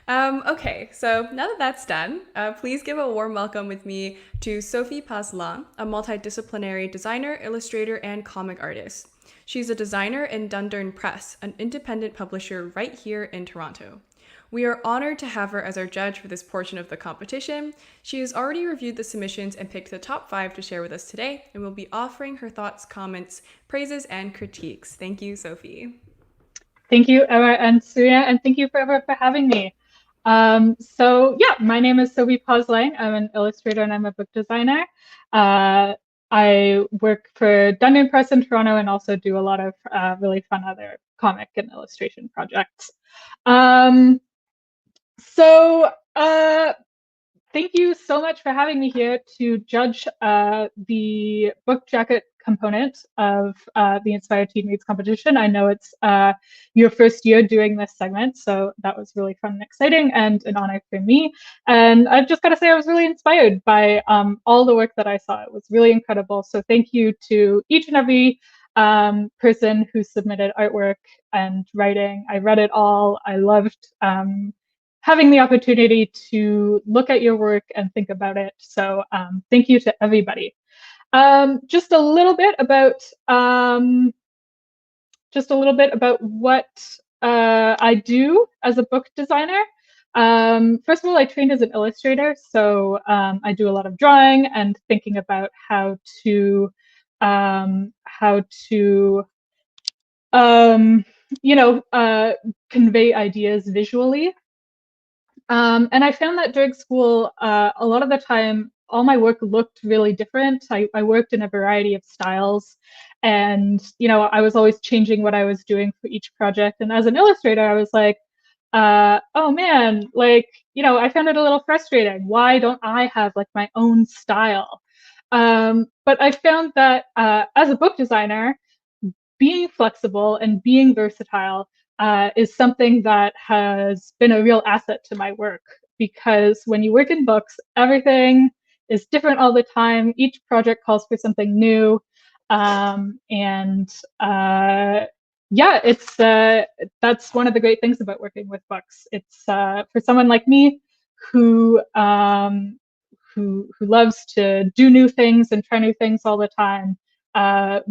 Okay, so now that that's done, please give a warm welcome with me to Sophie Paas-Lang, a multidisciplinary designer, illustrator, and comic artist. She's a designer in Dundurn Press, an independent publisher right here in Toronto. We are honored to have her as our judge for this portion of the competition. She has already reviewed the submissions and picked the top 5 to share with us today, and will be offering her thoughts, comments, praises, and critiques. Thank you, Sophie. Thank you, Emma and Serena, and thank you for having me. My name is Sophie Paas-Lang. I'm an illustrator and I'm a book designer. I work for Dundurn Press in Toronto and also do a lot of really fun other comic and illustration projects. thank you so much for having me here to judge the book jacket component of the Inspired Teen Reads competition. I know it's your first year doing this segment, so that was really fun and exciting and an honor for me. And I've just got to say I was really inspired by all the work that I saw. It was really incredible. So thank you to each and every person who submitted artwork and writing. I read it all. I loved having the opportunity to look at your work and think about it. So thank you to everybody. Just a little bit about what I do as a book designer. First of all, I trained as an illustrator, so I do a lot of drawing and thinking about how to convey ideas visually. And I found that during school, a lot of the time, all my work looked really different. I worked in a variety of styles, and I was always changing what I was doing for each project. And as an illustrator, I was like, oh man, I found it a little frustrating. Why don't I have like my own style? But I found that as a book designer, being flexible and being versatile is something that has been a real asset to my work, because when you work in books, everything is different all the time. Each project calls for something new. That's one of the great things about working with books. It's for someone like me who loves to do new things and try new things all the time.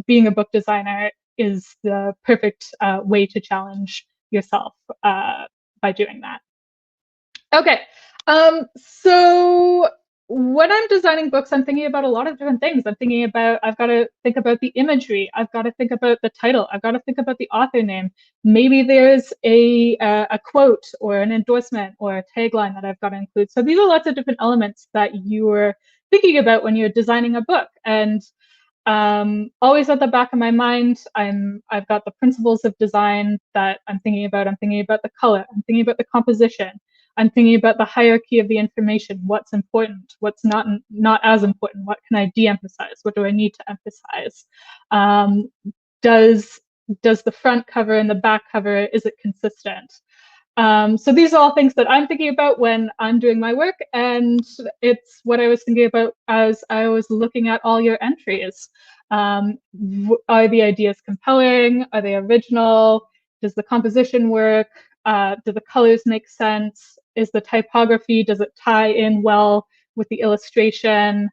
Being a book designer is the perfect way to challenge yourself by doing that. Okay, so when I'm designing books, I'm thinking about a lot of different things. I've got to think about the imagery. I've got to think about the title. I've got to think about the author name. Maybe there's a quote or an endorsement or a tagline that I've got to include. So these are lots of different elements that you're thinking about when you're designing a book. And always at the back of my mind, I've got the principles of design that I'm thinking about. I'm thinking about the color. I'm thinking about the composition. I'm thinking about the hierarchy of the information. What's important? What's not as important? What can I de-emphasize? What do I need to emphasize? Does the front cover and the back cover, is it consistent? So these are all things that I'm thinking about when I'm doing my work, and it's what I was thinking about as I was looking at all your entries. Are the ideas compelling? Are they original? Does the composition work? Do the colors make sense? Is the typography, does it tie in well with the illustration?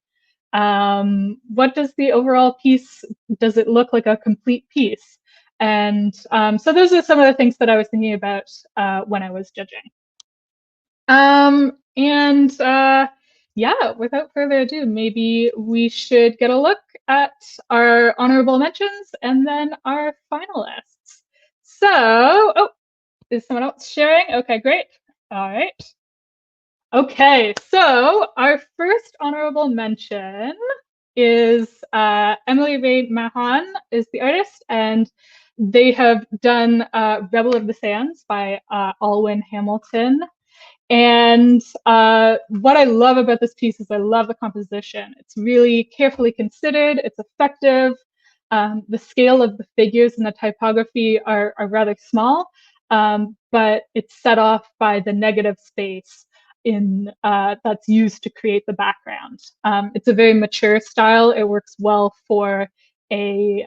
What does the overall piece, does it look like a complete piece? And so those are some of the things that I was thinking about when I was judging. Yeah, without further ado, maybe we should get a look at our honorable mentions and then our finalists. So, oh, is someone else sharing? Okay, great. All right. Okay, so our first honorable mention is Emily Ray Mahan is the artist, and they have done Rebel of the Sands by Alwyn Hamilton. And what I love about this piece is I love the composition. It's really carefully considered, it's effective. The scale of the figures and the typography are rather small, but it's set off by the negative space that's used to create the background. It's a very mature style. It works well for a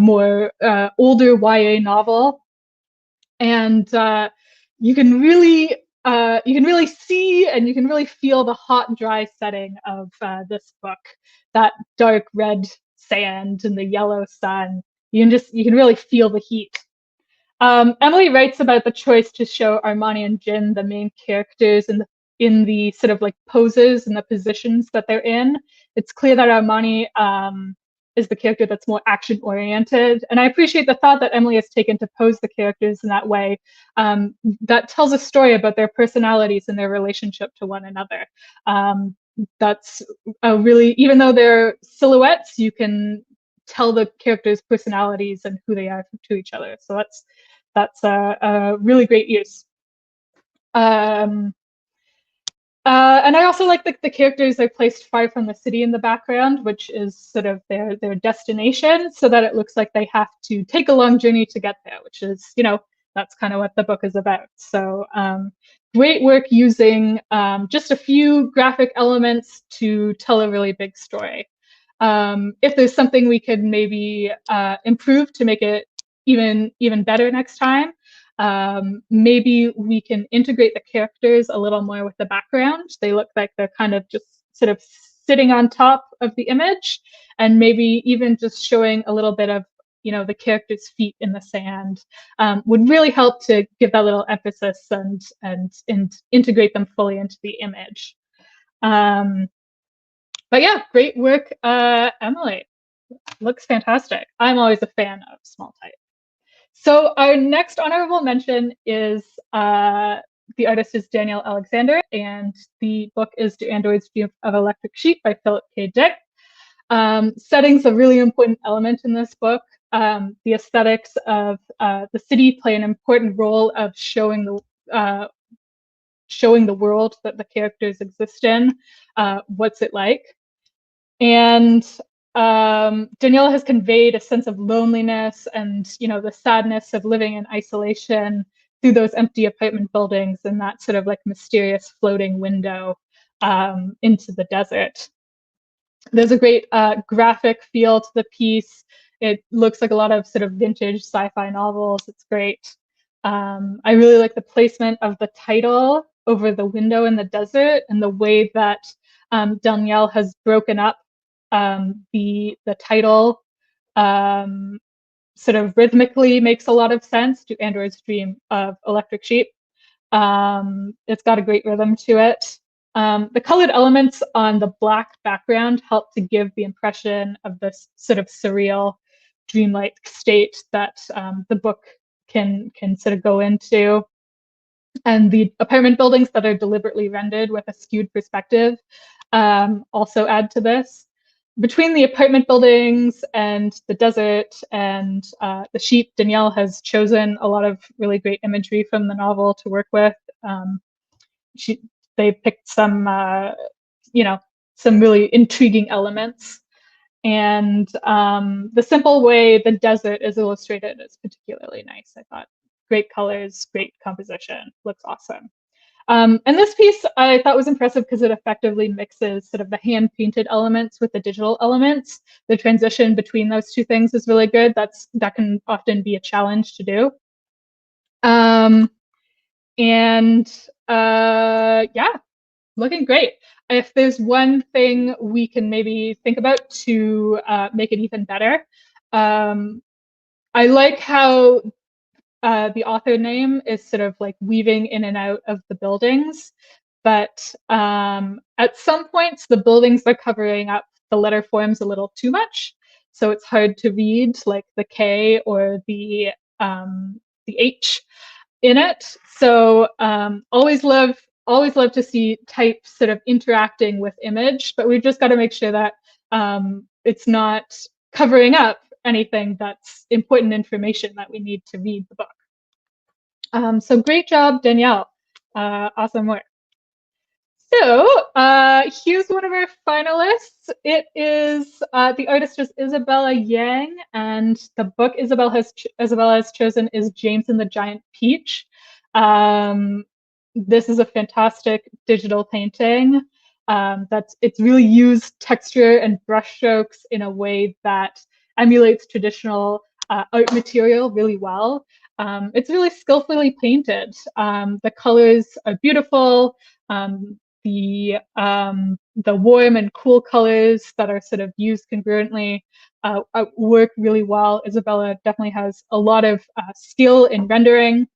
more older YA novel, and you can really see and you can really feel the hot, dry setting of this book. That dark red sand and the yellow sun. You can really feel the heat. Emily writes about the choice to show Armani and Jin, the main characters, in the sort of like poses and the positions that they're in. It's clear that Armani is the character that's more action oriented. And I appreciate the thought that Emily has taken to pose the characters in that way. That tells a story about their personalities and their relationship to one another. That's a really, even though they're silhouettes, you can tell the characters' personalities and who they are to each other. So that's a really great use. And I also like the characters are placed far from the city in the background, which is sort of their destination, so that it looks like they have to take a long journey to get there, which is, that's kind of what the book is about. So great work using just a few graphic elements to tell a really big story. If there's something we could maybe improve to make it even better next time, maybe we can integrate the characters a little more with the background. They look like they're kind of just sort of sitting on top of the image, and maybe even just showing a little bit of the character's feet in the sand would really help to give that little emphasis and integrate them fully into the image. But yeah, great work, Emily. Looks fantastic. I'm always a fan of small type. So our next honorable mention is the artist is Danielle Alexander, and the book is Do Androids Dream of Electric Sheep by Philip K. Dick. Setting's a really important element in this book. The aesthetics of the city play an important role of showing the world that the characters exist in. What's it like? And Danielle has conveyed a sense of loneliness and the sadness of living in isolation through those empty apartment buildings and that sort of like mysterious floating window into the desert. There's a great graphic feel to the piece. It looks like a lot of sort of vintage sci-fi novels. It's great. I really like the placement of the title over the window in the desert and the way that Danielle has broken up the title sort of rhythmically makes a lot of sense. Do Androids Dream of Electric Sheep? It's got a great rhythm to it. The colored elements on the black background help to give the impression of this sort of surreal, dreamlike state that the book can sort of go into. And the apartment buildings that are deliberately rendered with a skewed perspective also add to this. Between the apartment buildings and the desert and the sheep, Danielle has chosen a lot of really great imagery from the novel to work with. They picked some, some really intriguing elements. And the simple way the desert is illustrated is particularly nice, I thought. Great colors, great composition, looks awesome. And this piece I thought was impressive because it effectively mixes sort of the hand-painted elements with the digital elements. The transition between those two things is really good. That can often be a challenge to do. Yeah, looking great. If there's one thing we can maybe think about to make it even better, I like how the author name is sort of like weaving in and out of the buildings, but at some points the buildings are covering up the letter forms a little too much, so it's hard to read like the K or the H in it. So always love to see type sort of interacting with image, but we've just got to make sure that it's not covering up anything that's important information that we need to read the book. So great job, Danielle. Awesome work. So here's one of our finalists. It is, the artist is Isabella Yang, and the book Isabella has chosen is James and the Giant Peach. This is a fantastic digital painting. It's really used texture and brushstrokes in a way that emulates traditional art material really well. It's really skillfully painted. The colors are beautiful. The warm and cool colors that are sort of used congruently work really well. Isabella definitely has a lot of skill in rendering.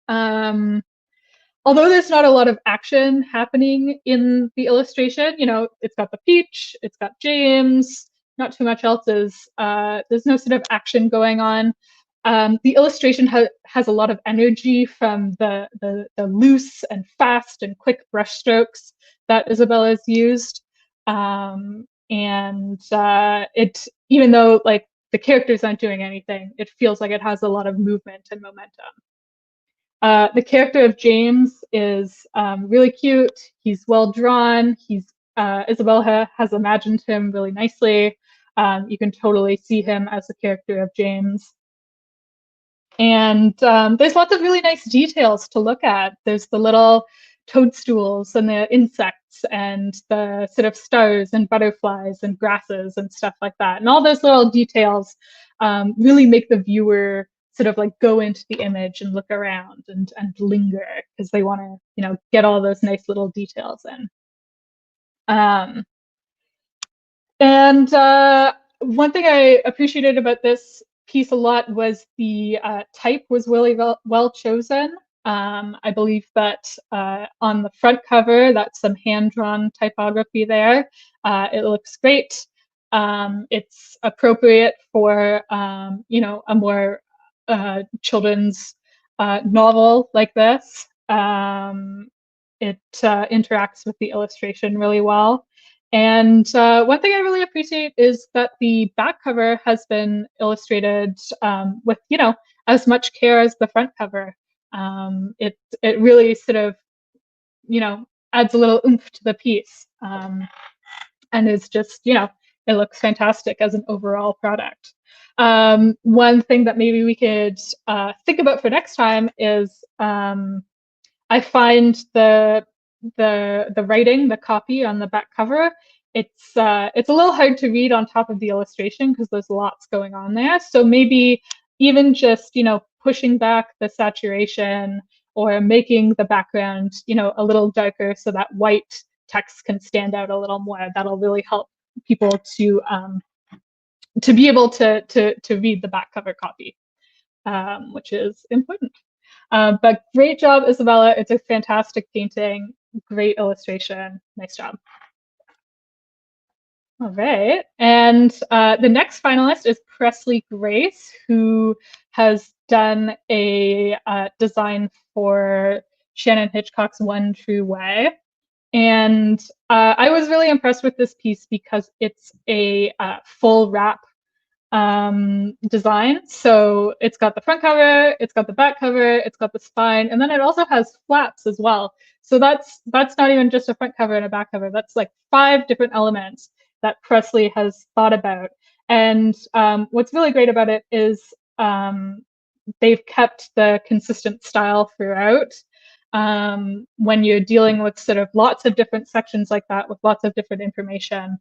Although there's not a lot of action happening in the illustration, it's got the peach, it's got James, not too much else there's no sort of action going on. The illustration has a lot of energy from the loose and fast and quick brushstrokes that Isabella's used. Even though like the characters aren't doing anything, it feels like it has a lot of movement and momentum. The character of James is really cute. He's well drawn. Isabella has imagined him really nicely. You can totally see him as the character of James. And there's lots of really nice details to look at. There's the little toadstools and the insects and the sort of stars and butterflies and grasses and stuff like that. And all those little details really make the viewer sort of like go into the image and look around and linger, because they want to, you know, get all those nice little details in. And one thing I appreciated about this piece a lot was the type was really well chosen. I believe that on the front cover, that's some hand-drawn typography there. It looks great. It's appropriate for, you know, a more children's novel like this. It interacts with the illustration really well. And one thing I really appreciate is that the back cover has been illustrated with, you know, as much care as the front cover. It really sort of, you know, adds a little oomph to the piece, and is just, you know, it looks fantastic as an overall product. One thing that maybe we could think about for next time is I find the writing, the copy on the back cover, it's a little hard to read on top of the illustration because there's lots going on there. So maybe even just, you know, pushing back the saturation or making the background, you know, a little darker so that white text can stand out a little more. That'll really help people to be able to read the back cover copy, which is important. But great job, Isabella. It's a fantastic painting, great illustration. Nice job. All right. And the next finalist is Presley Grace, who has done a design for Shannon Hitchcock's One True Way. And I was really impressed with this piece because it's a full wrap design. So it's got the front cover, it's got the back cover, it's got the spine, and then it also has flaps as well. So that's not even just a front cover and a back cover. That's like 5 different elements that Presley has thought about. And what's really great about it is they've kept the consistent style throughout. When you're dealing with sort of lots of different sections like that with lots of different information,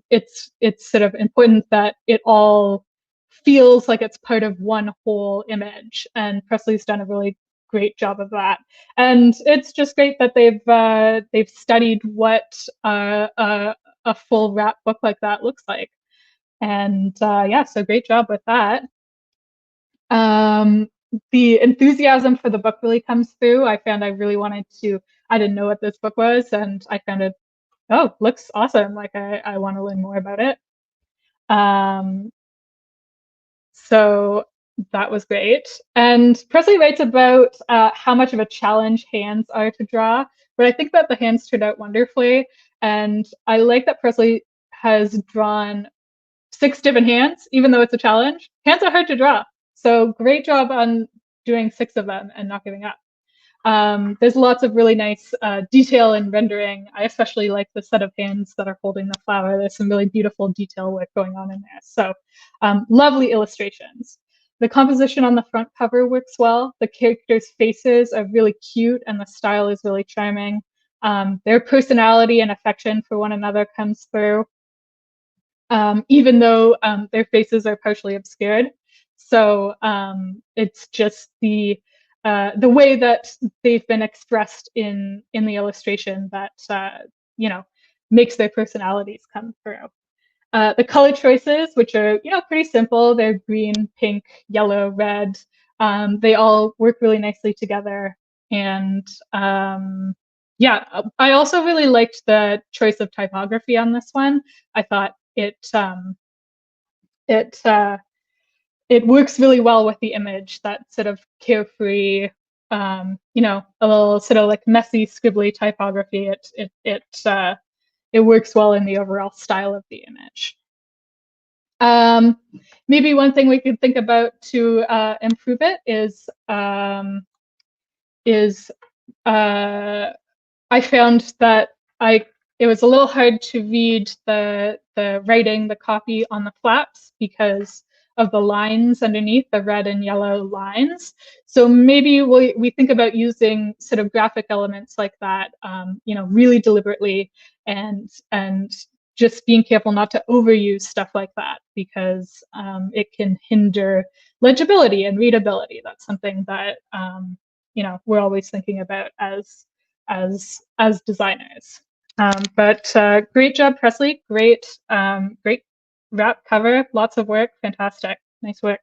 it's sort of important that it all feels like it's part of one whole image. And Presley's done a really great job of that. And it's just great that they've studied what a full wrap book like that looks like. And yeah, so great job with that. The enthusiasm for the book really comes through. I found I really wanted to, I didn't know what this book was, and I found it, oh, looks awesome. Like I want to learn more about it. So that was great. And Presley writes about how much of a challenge hands are to draw, but I think that the hands turned out wonderfully. And I like that Presley has drawn 6 different hands, even though it's a challenge. Hands are hard to draw. So great job on doing 6 of them and not giving up. There's lots of really nice detail and rendering. I especially like the set of hands that are holding the flower. There's some really beautiful detail work going on in there. So lovely illustrations. The composition on the front cover works well. The characters' faces are really cute and the style is really charming. Their personality and affection for one another comes through, even though their faces are partially obscured. So it's just the way that they've been expressed in the illustration that you know, makes their personalities come through. The color choices, which are, you know, pretty simple. They're green, pink, yellow, red. They all work really nicely together. And yeah, I also really liked the choice of typography on this one. I thought it works really well with the image, that sort of carefree, you know, a little sort of like messy, scribbly typography. It works well in the overall style of the image. Maybe one thing we could think about to improve it is is I found that it was a little hard to read the writing, the copy on the flaps because of the lines underneath, the red and yellow lines. So maybe we think about using sort of graphic elements like that, really deliberately, and just being careful not to overuse stuff like that, because it can hinder legibility and readability. That's something that we're always thinking about as designers. But great job, Presley. Great wrap cover. Lots of work. Fantastic. Nice work.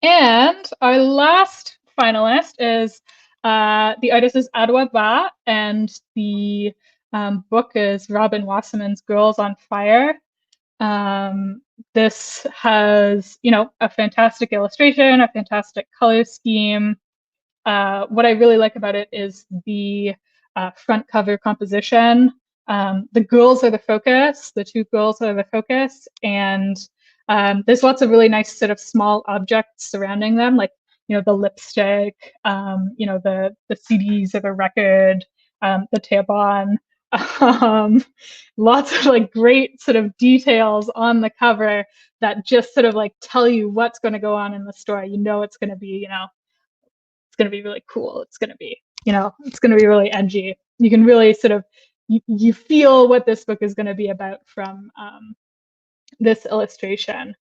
And our last finalist is the artist is Adwa Ba, and the book is Robin Wasserman's Girls on Fire. This has, a fantastic illustration, a fantastic color scheme. What I really like about it is the front cover composition. The girls are the focus, the two girls are the focus, and there's lots of really nice sort of small objects surrounding them, like, the lipstick, the CDs of a record, the tampon, lots of like great sort of details on the cover that just sort of like tell you what's going to go on in the story. It's going to be, it's going to be really cool. It's going to be, it's going to be really edgy. You can really sort of, you feel what this book is going to be about from this illustration.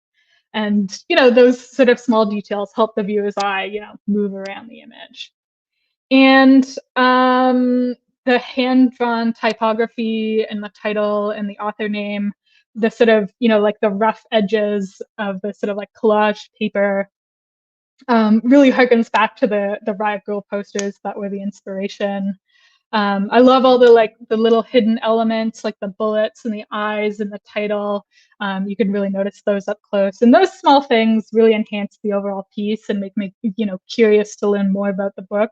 And, those sort of small details help the viewer's eye, move around the image. And the hand-drawn typography and the title and the author name, the sort of, like the rough edges of the sort of like collage paper, really harkens back to the Riot Girl posters that were the inspiration. I love all the little hidden elements, like the bullets and the eyes and the title. You can really notice those up close, and those small things really enhance the overall piece and make me, curious to learn more about the book.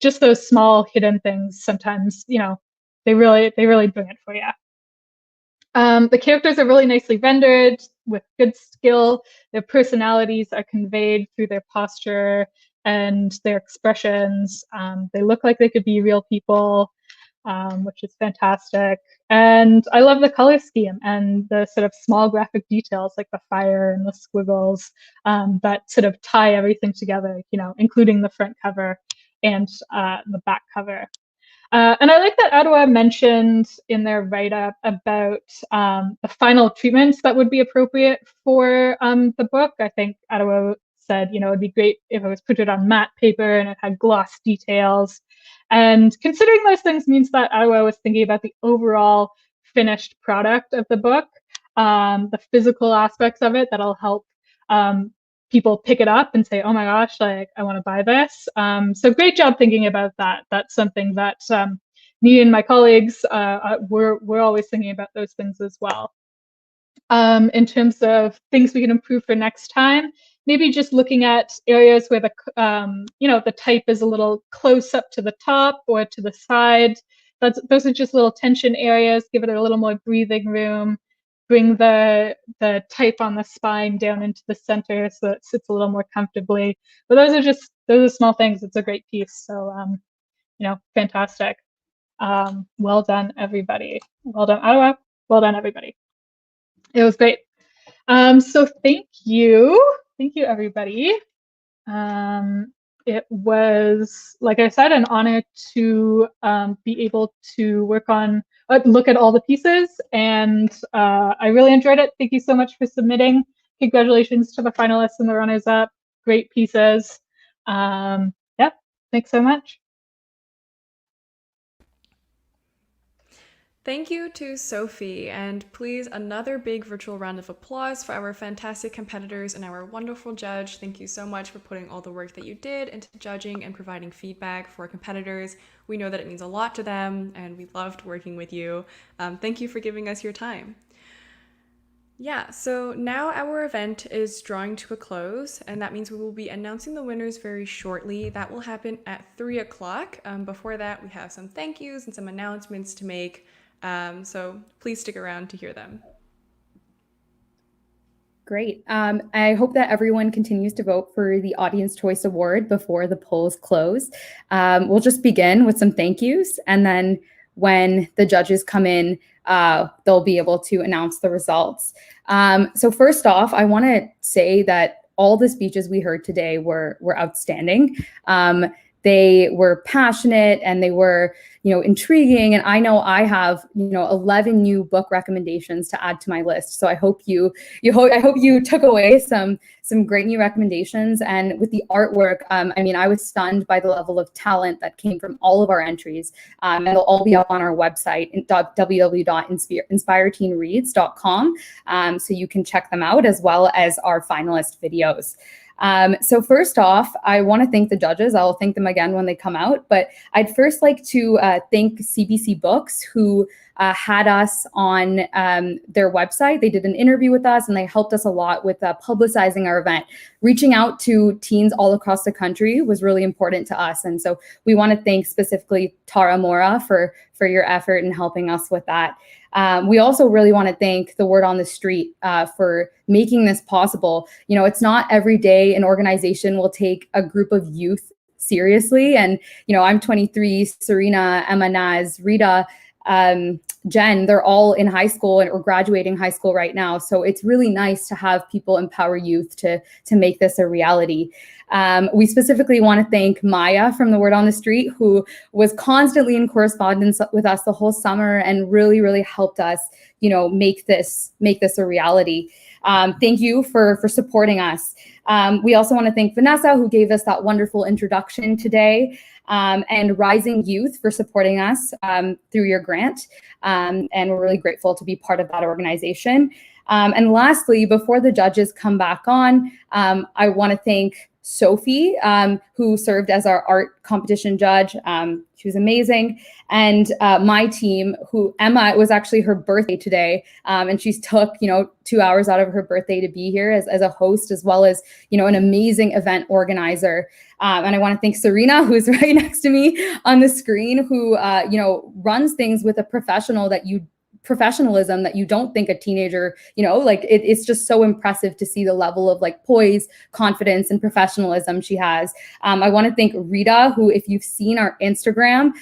Just those small hidden things sometimes, they really bring it for you. The characters are really nicely rendered with good skill. Their personalities are conveyed through their posture and their expressions. They look like they could be real people, which is fantastic. And I love the color scheme and the sort of small graphic details like the fire and the squiggles that sort of tie everything together, including the front cover and the back cover. And I like that Adwa mentioned in their write-up about the final treatments that would be appropriate for the book. I think Adwa said, it'd be great if it was printed on matte paper and it had gloss details. And considering those things means that Adwa was thinking about the overall finished product of the book, the physical aspects of it that'll help people pick it up and say, oh my gosh, like I want to buy this. So great job thinking about that. That's something that me and my colleagues, we're always thinking about those things as well. In terms of things we can improve for next time, maybe just looking at areas where the the type is a little close up to the top or to the side. Those are just little tension areas. Give it a little more breathing room. Bring the type on the spine down into the center so it sits a little more comfortably. But those are small things. It's a great piece. So fantastic. Well done, everybody. Well done, Adwa. Well done, everybody. It was great. So thank you, everybody. It was, like I said, an honor to be able to look at all the pieces, and I really enjoyed it. Thank you so much for submitting. Congratulations to the finalists and the runners-up. Great pieces. Yeah, thanks so much. Thank you to Sophie, and please another big virtual round of applause for our fantastic competitors and our wonderful judge. Thank you so much for putting all the work that you did into judging and providing feedback for competitors. We know that it means a lot to them, and we loved working with you. Thank you for giving us your time. Yeah, so now our event is drawing to a close, and that means we will be announcing the winners very shortly. That will happen at 3 o'clock. Before that, we have some thank yous and some announcements to make. So please stick around to hear them. Great. I hope that everyone continues to vote for the Audience Choice Award before the polls close. We'll just begin with some thank yous, and then when the judges come in, they'll be able to announce the results. So first off, I want to say that all the speeches we heard today were outstanding. They were passionate and they were, intriguing. And I know I have, 11 new book recommendations to add to my list. So I hope you took away some great new recommendations. And with the artwork, I was stunned by the level of talent that came from all of our entries. And they'll all be up on our website, www.inspireteenreads.com. So you can check them out, as well as our finalist videos. So first off, I want to thank the judges. I'll thank them again when they come out, but I'd first like to thank CBC Books, who had us on their website. They did an interview with us and they helped us a lot with publicizing our event. Reaching out to teens all across the country was really important to us. And so we want to thank specifically Tara Mora for your effort in helping us with that. We also really want to thank the Word on the Street for making this possible. It's not every day an organization will take a group of youth seriously. And, I'm 23, Serena, Emma, Naz, Rita, Jen, they're all in high school or graduating high school right now. So it's really nice to have people empower youth to make this a reality. We specifically want to thank Maya from the Word on the Street, who was constantly in correspondence with us the whole summer and really, really helped us, make this a reality. Thank you for supporting us. We also want to thank Vannessa, who gave us that wonderful introduction today, and Rising Youth for supporting us through your grant. And we're really grateful to be part of that organization. And lastly, before the judges come back on, I want to thank Sophie, who served as our art competition judge. She was amazing. And my team, Emma, it was actually her birthday today. And she took, 2 hours out of her birthday to be here as a host, as well as, an amazing event organizer. And I want to thank Serena, who's right next to me on the screen, who, runs things with a professionalism that you don't think a teenager, it's just so impressive to see the level of poise, confidence, and professionalism she has. I want to thank Rita, who, if you've seen our Instagram,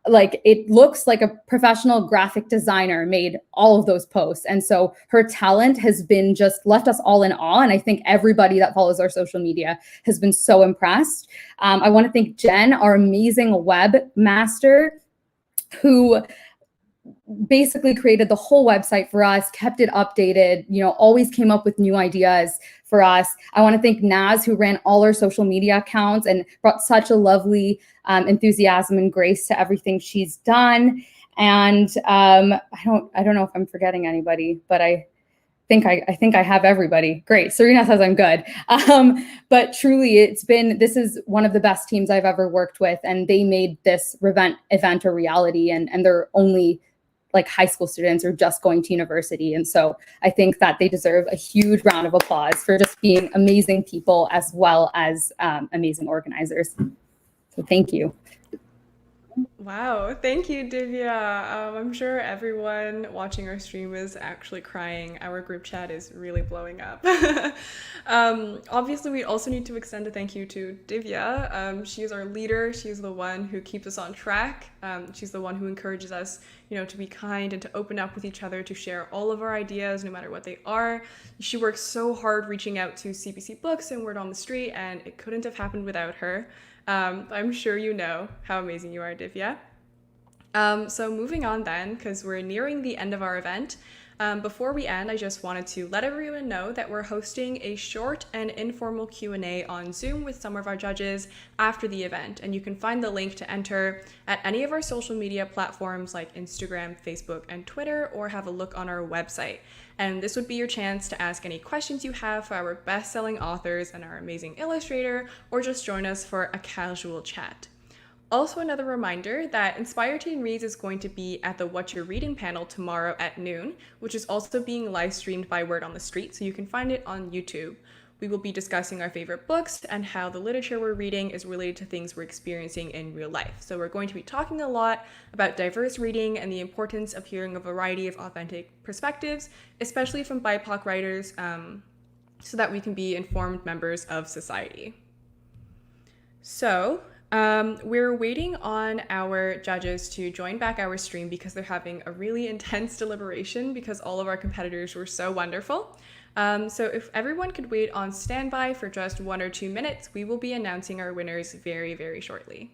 it looks like a professional graphic designer made all of those posts. And so her talent has been just left us all in awe. And I think everybody that follows our social media has been so impressed. I want to thank Jen, our amazing webmaster, who basically created the whole website for us, kept it updated, always came up with new ideas for us. I want to thank Naz, who ran all our social media accounts and brought such a lovely enthusiasm and grace to everything she's done. And I don't know if I'm forgetting anybody, but I think I have everybody. Great. Serena says I'm good. But truly, this is one of the best teams I've ever worked with, and they made this event a reality, and they're only high school students or just going to university. And so I think that they deserve a huge round of applause for just being amazing people as well as amazing organizers. So thank you. Wow, thank you, Divya. I'm sure everyone watching our stream is actually crying. Our group chat is really blowing up. Obviously, we also need to extend a thank you to Divya. She is our leader. She's the one who keeps us on track. She's the one who encourages us, to be kind and to open up with each other, to share all of our ideas, no matter what they are. She works so hard reaching out to CBC Books and Word on the Street, and it couldn't have happened without her. I'm sure you know how amazing you are, Divya. So moving on then, because we're nearing the end of our event. Before we end, I just wanted to let everyone know that we're hosting a short and informal Q&A on Zoom with some of our judges after the event. And you can find the link to enter at any of our social media platforms like Instagram, Facebook, and Twitter, or have a look on our website. And this would be your chance to ask any questions you have for our best-selling authors and our amazing illustrator, or just join us for a casual chat. Also, another reminder that Inspire Teen Reads is going to be at the What You're Reading panel tomorrow at noon, which is also being live streamed by Word on the Street, so you can find it on YouTube. We will be discussing our favorite books and how the literature we're reading is related to things we're experiencing in real life. So we're going to be talking a lot about diverse reading and the importance of hearing a variety of authentic perspectives, especially from BIPOC writers. so that we can be informed members of society. So we're waiting on our judges to join back our stream because they're having a really intense deliberation because all of our competitors were so wonderful. So if everyone could wait on standby for just 1 or 2 minutes, we will be announcing our winners very, very shortly.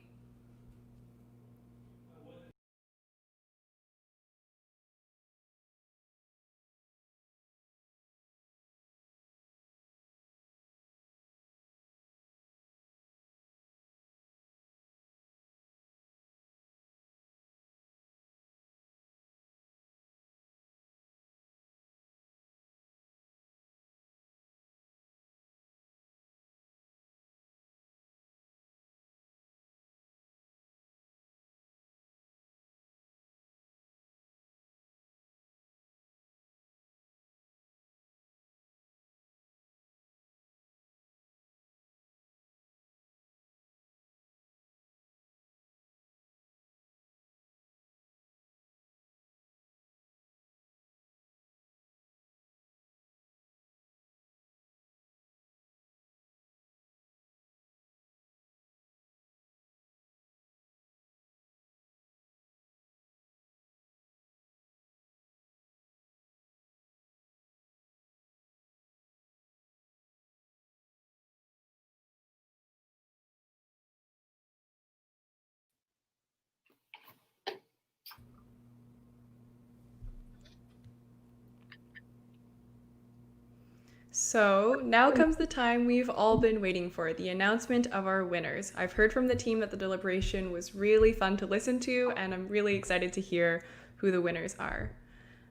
So now comes the time we've all been waiting for, the announcement of our winners. I've heard from the team that the deliberation was really fun to listen to, and I'm really excited to hear who the winners are.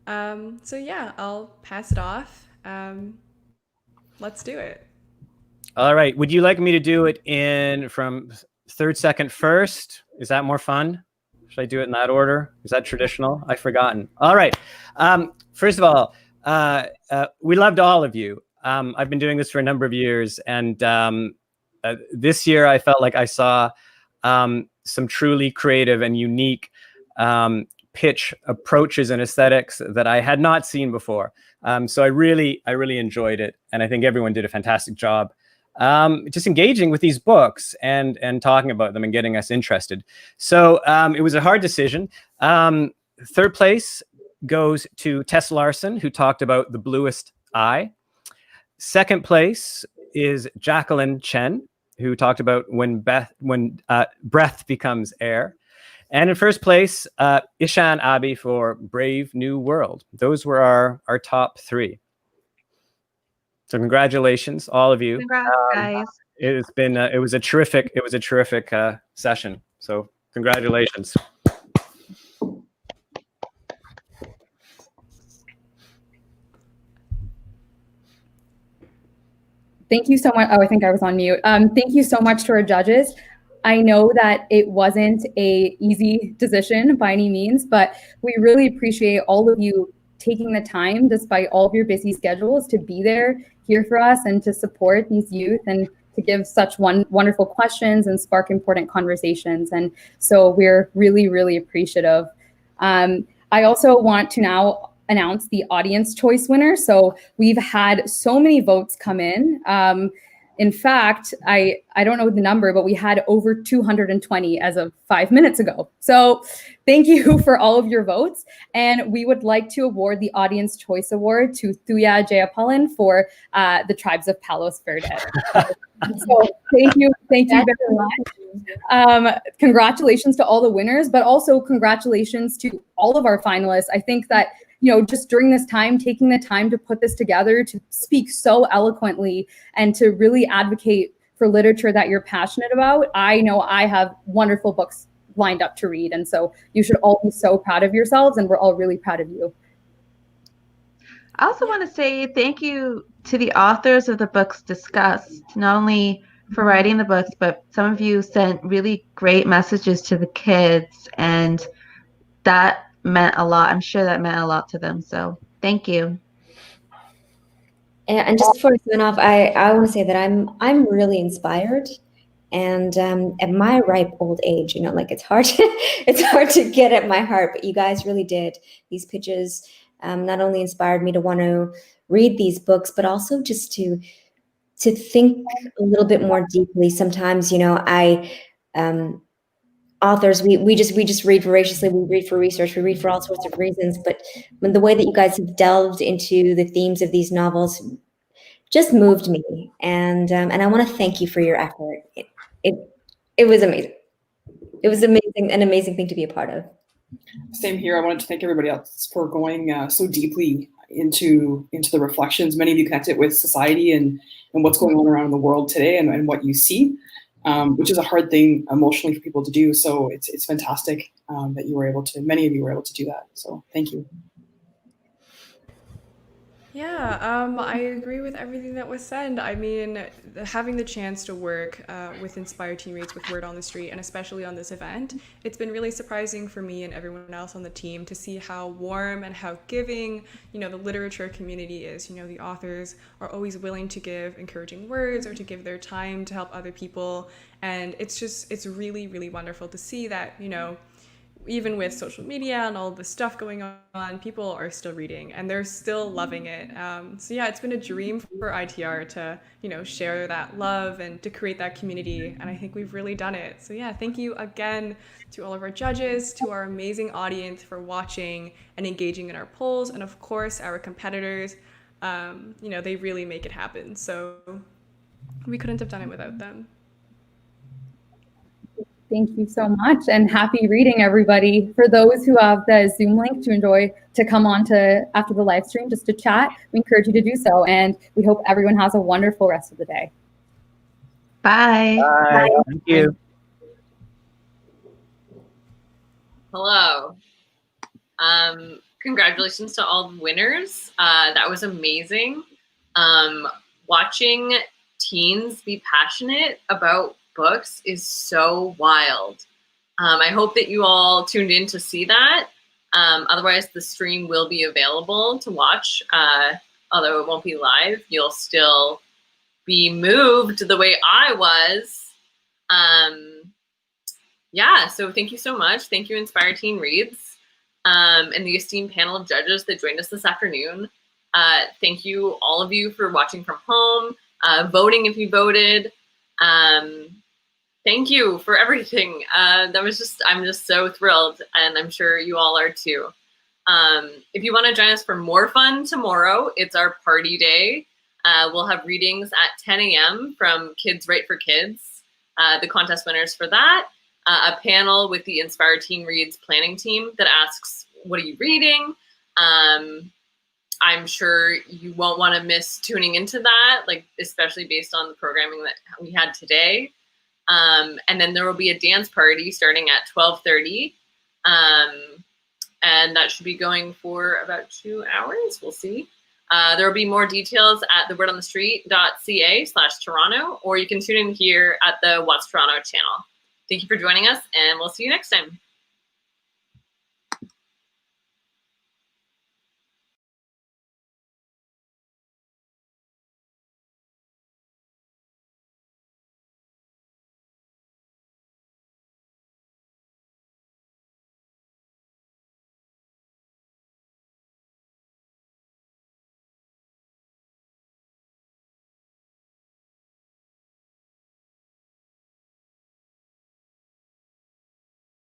So yeah, I'll pass it off. Let's do it. All right. Would you like me to do it from third second first? Is that more fun? Should I do it in that order? Is that traditional? I've forgotten. All right. First of all, we loved all of you. I've been doing this for a number of years, and this year I felt like I saw some truly creative and unique pitch approaches and aesthetics that I had not seen before. So I really enjoyed it, and I think everyone did a fantastic job just engaging with these books and talking about them and getting us interested. So it was a hard decision. Third place goes to Tess Larson, who talked about The Bluest Eye. Second place is Jacqueline Chen, who talked about when breath becomes air. And in first place, Ishan Abhi for Brave New World. Those were our top 3. So congratulations, all of you. Congrats, guys. It was a terrific session. So congratulations. Thank you so much. Oh, I think I was on mute. Thank you so much to our judges. I know that it wasn't an easy decision by any means, but we really appreciate all of you taking the time, despite all of your busy schedules, to be there here for us and to support these youth and to give such wonderful questions and spark important conversations. And so we're really, really appreciative. I also want to now announce the audience choice winner. So we've had so many votes come in. In fact, I don't know the number, but we had over 220 as of 5 minutes ago. So thank you for all of your votes. And we would like to award the Audience Choice Award to Tahiyah Syeda for the Tribes of Palos Verdes. So thank you very much. Congratulations to all the winners, but also congratulations to all of our finalists. I think that, just during this time, taking the time to put this together, to speak so eloquently and to really advocate for literature that you're passionate about. I know I have wonderful books lined up to read. And so you should all be so proud of yourselves, and we're all really proud of you. I also want to say thank you to the authors of the books discussed, not only for writing the books, but some of you sent really great messages to the kids, and that meant a lot. I'm sure that meant a lot to them. So thank you. And just before I sign off, I want to say that I'm really inspired, and at my ripe old age, it's hard to get at my heart, but you guys really did. These pitches not only inspired me to want to read these books, but also just to think a little bit more deeply. Sometimes, authors, we just read voraciously, we read for research, we read for all sorts of reasons. But when the way that you guys have delved into the themes of these novels just moved me, and I want to thank you for your effort. It was amazing. It was amazing, an amazing thing to be a part of. Same here. I wanted to thank everybody else for going so deeply into the reflections. Many of you connected with society and what's going on around the world today and what you see, which is a hard thing emotionally for people to do. So it's fantastic that you were able to, many of you were able to do that. So thank you. Yeah, I agree with everything that was said. I mean, having the chance to work with Inspired Teen Reads with Word on the Street, and especially on this event, it's been really surprising for me and everyone else on the team to see how warm and how giving, the literature community is. The authors are always willing to give encouraging words or to give their time to help other people. And it's really, really wonderful to see that, even with social media and all the stuff going on, people are still reading and they're still loving it. So yeah, it's been a dream for ITR to, share that love and to create that community. And I think we've really done it. So yeah, thank you again to all of our judges, to our amazing audience for watching and engaging in our polls. And of course, our competitors, they really make it happen. So we couldn't have done it without them. Thank you so much, and happy reading, everybody. For those who have the Zoom link to come on to after the live stream just to chat, we encourage you to do so, and we hope everyone has a wonderful rest of the day. Bye. Bye. Thank you. Hello. Congratulations to all the winners. That was amazing. Watching teens be passionate about books is so wild. I hope that you all tuned in to see that. Otherwise, the stream will be available to watch. Although it won't be live, you'll still be moved the way I was. Yeah, so thank you so much. Thank you, Inspire Teen Reads, and the esteemed panel of judges that joined us this afternoon. Thank you, all of you, for watching from home, voting if you voted. Thank you for everything. I'm just so thrilled, and I'm sure you all are too. If you want to join us for more fun tomorrow, it's our party day. We'll have readings at 10 a.m. from Kids Write for Kids, the contest winners for that, a panel with the Inspire Teen Reads planning team that asks, what are you reading? I'm sure you won't want to miss tuning into that, especially based on the programming that we had today. And then there will be a dance party starting at 12:30. And that should be going for about 2 hours. We'll see. There will be more details at thewordonthestreet.ca/Toronto, or you can tune in here at the WOTS Toronto channel. Thank you for joining us, and we'll see you next time.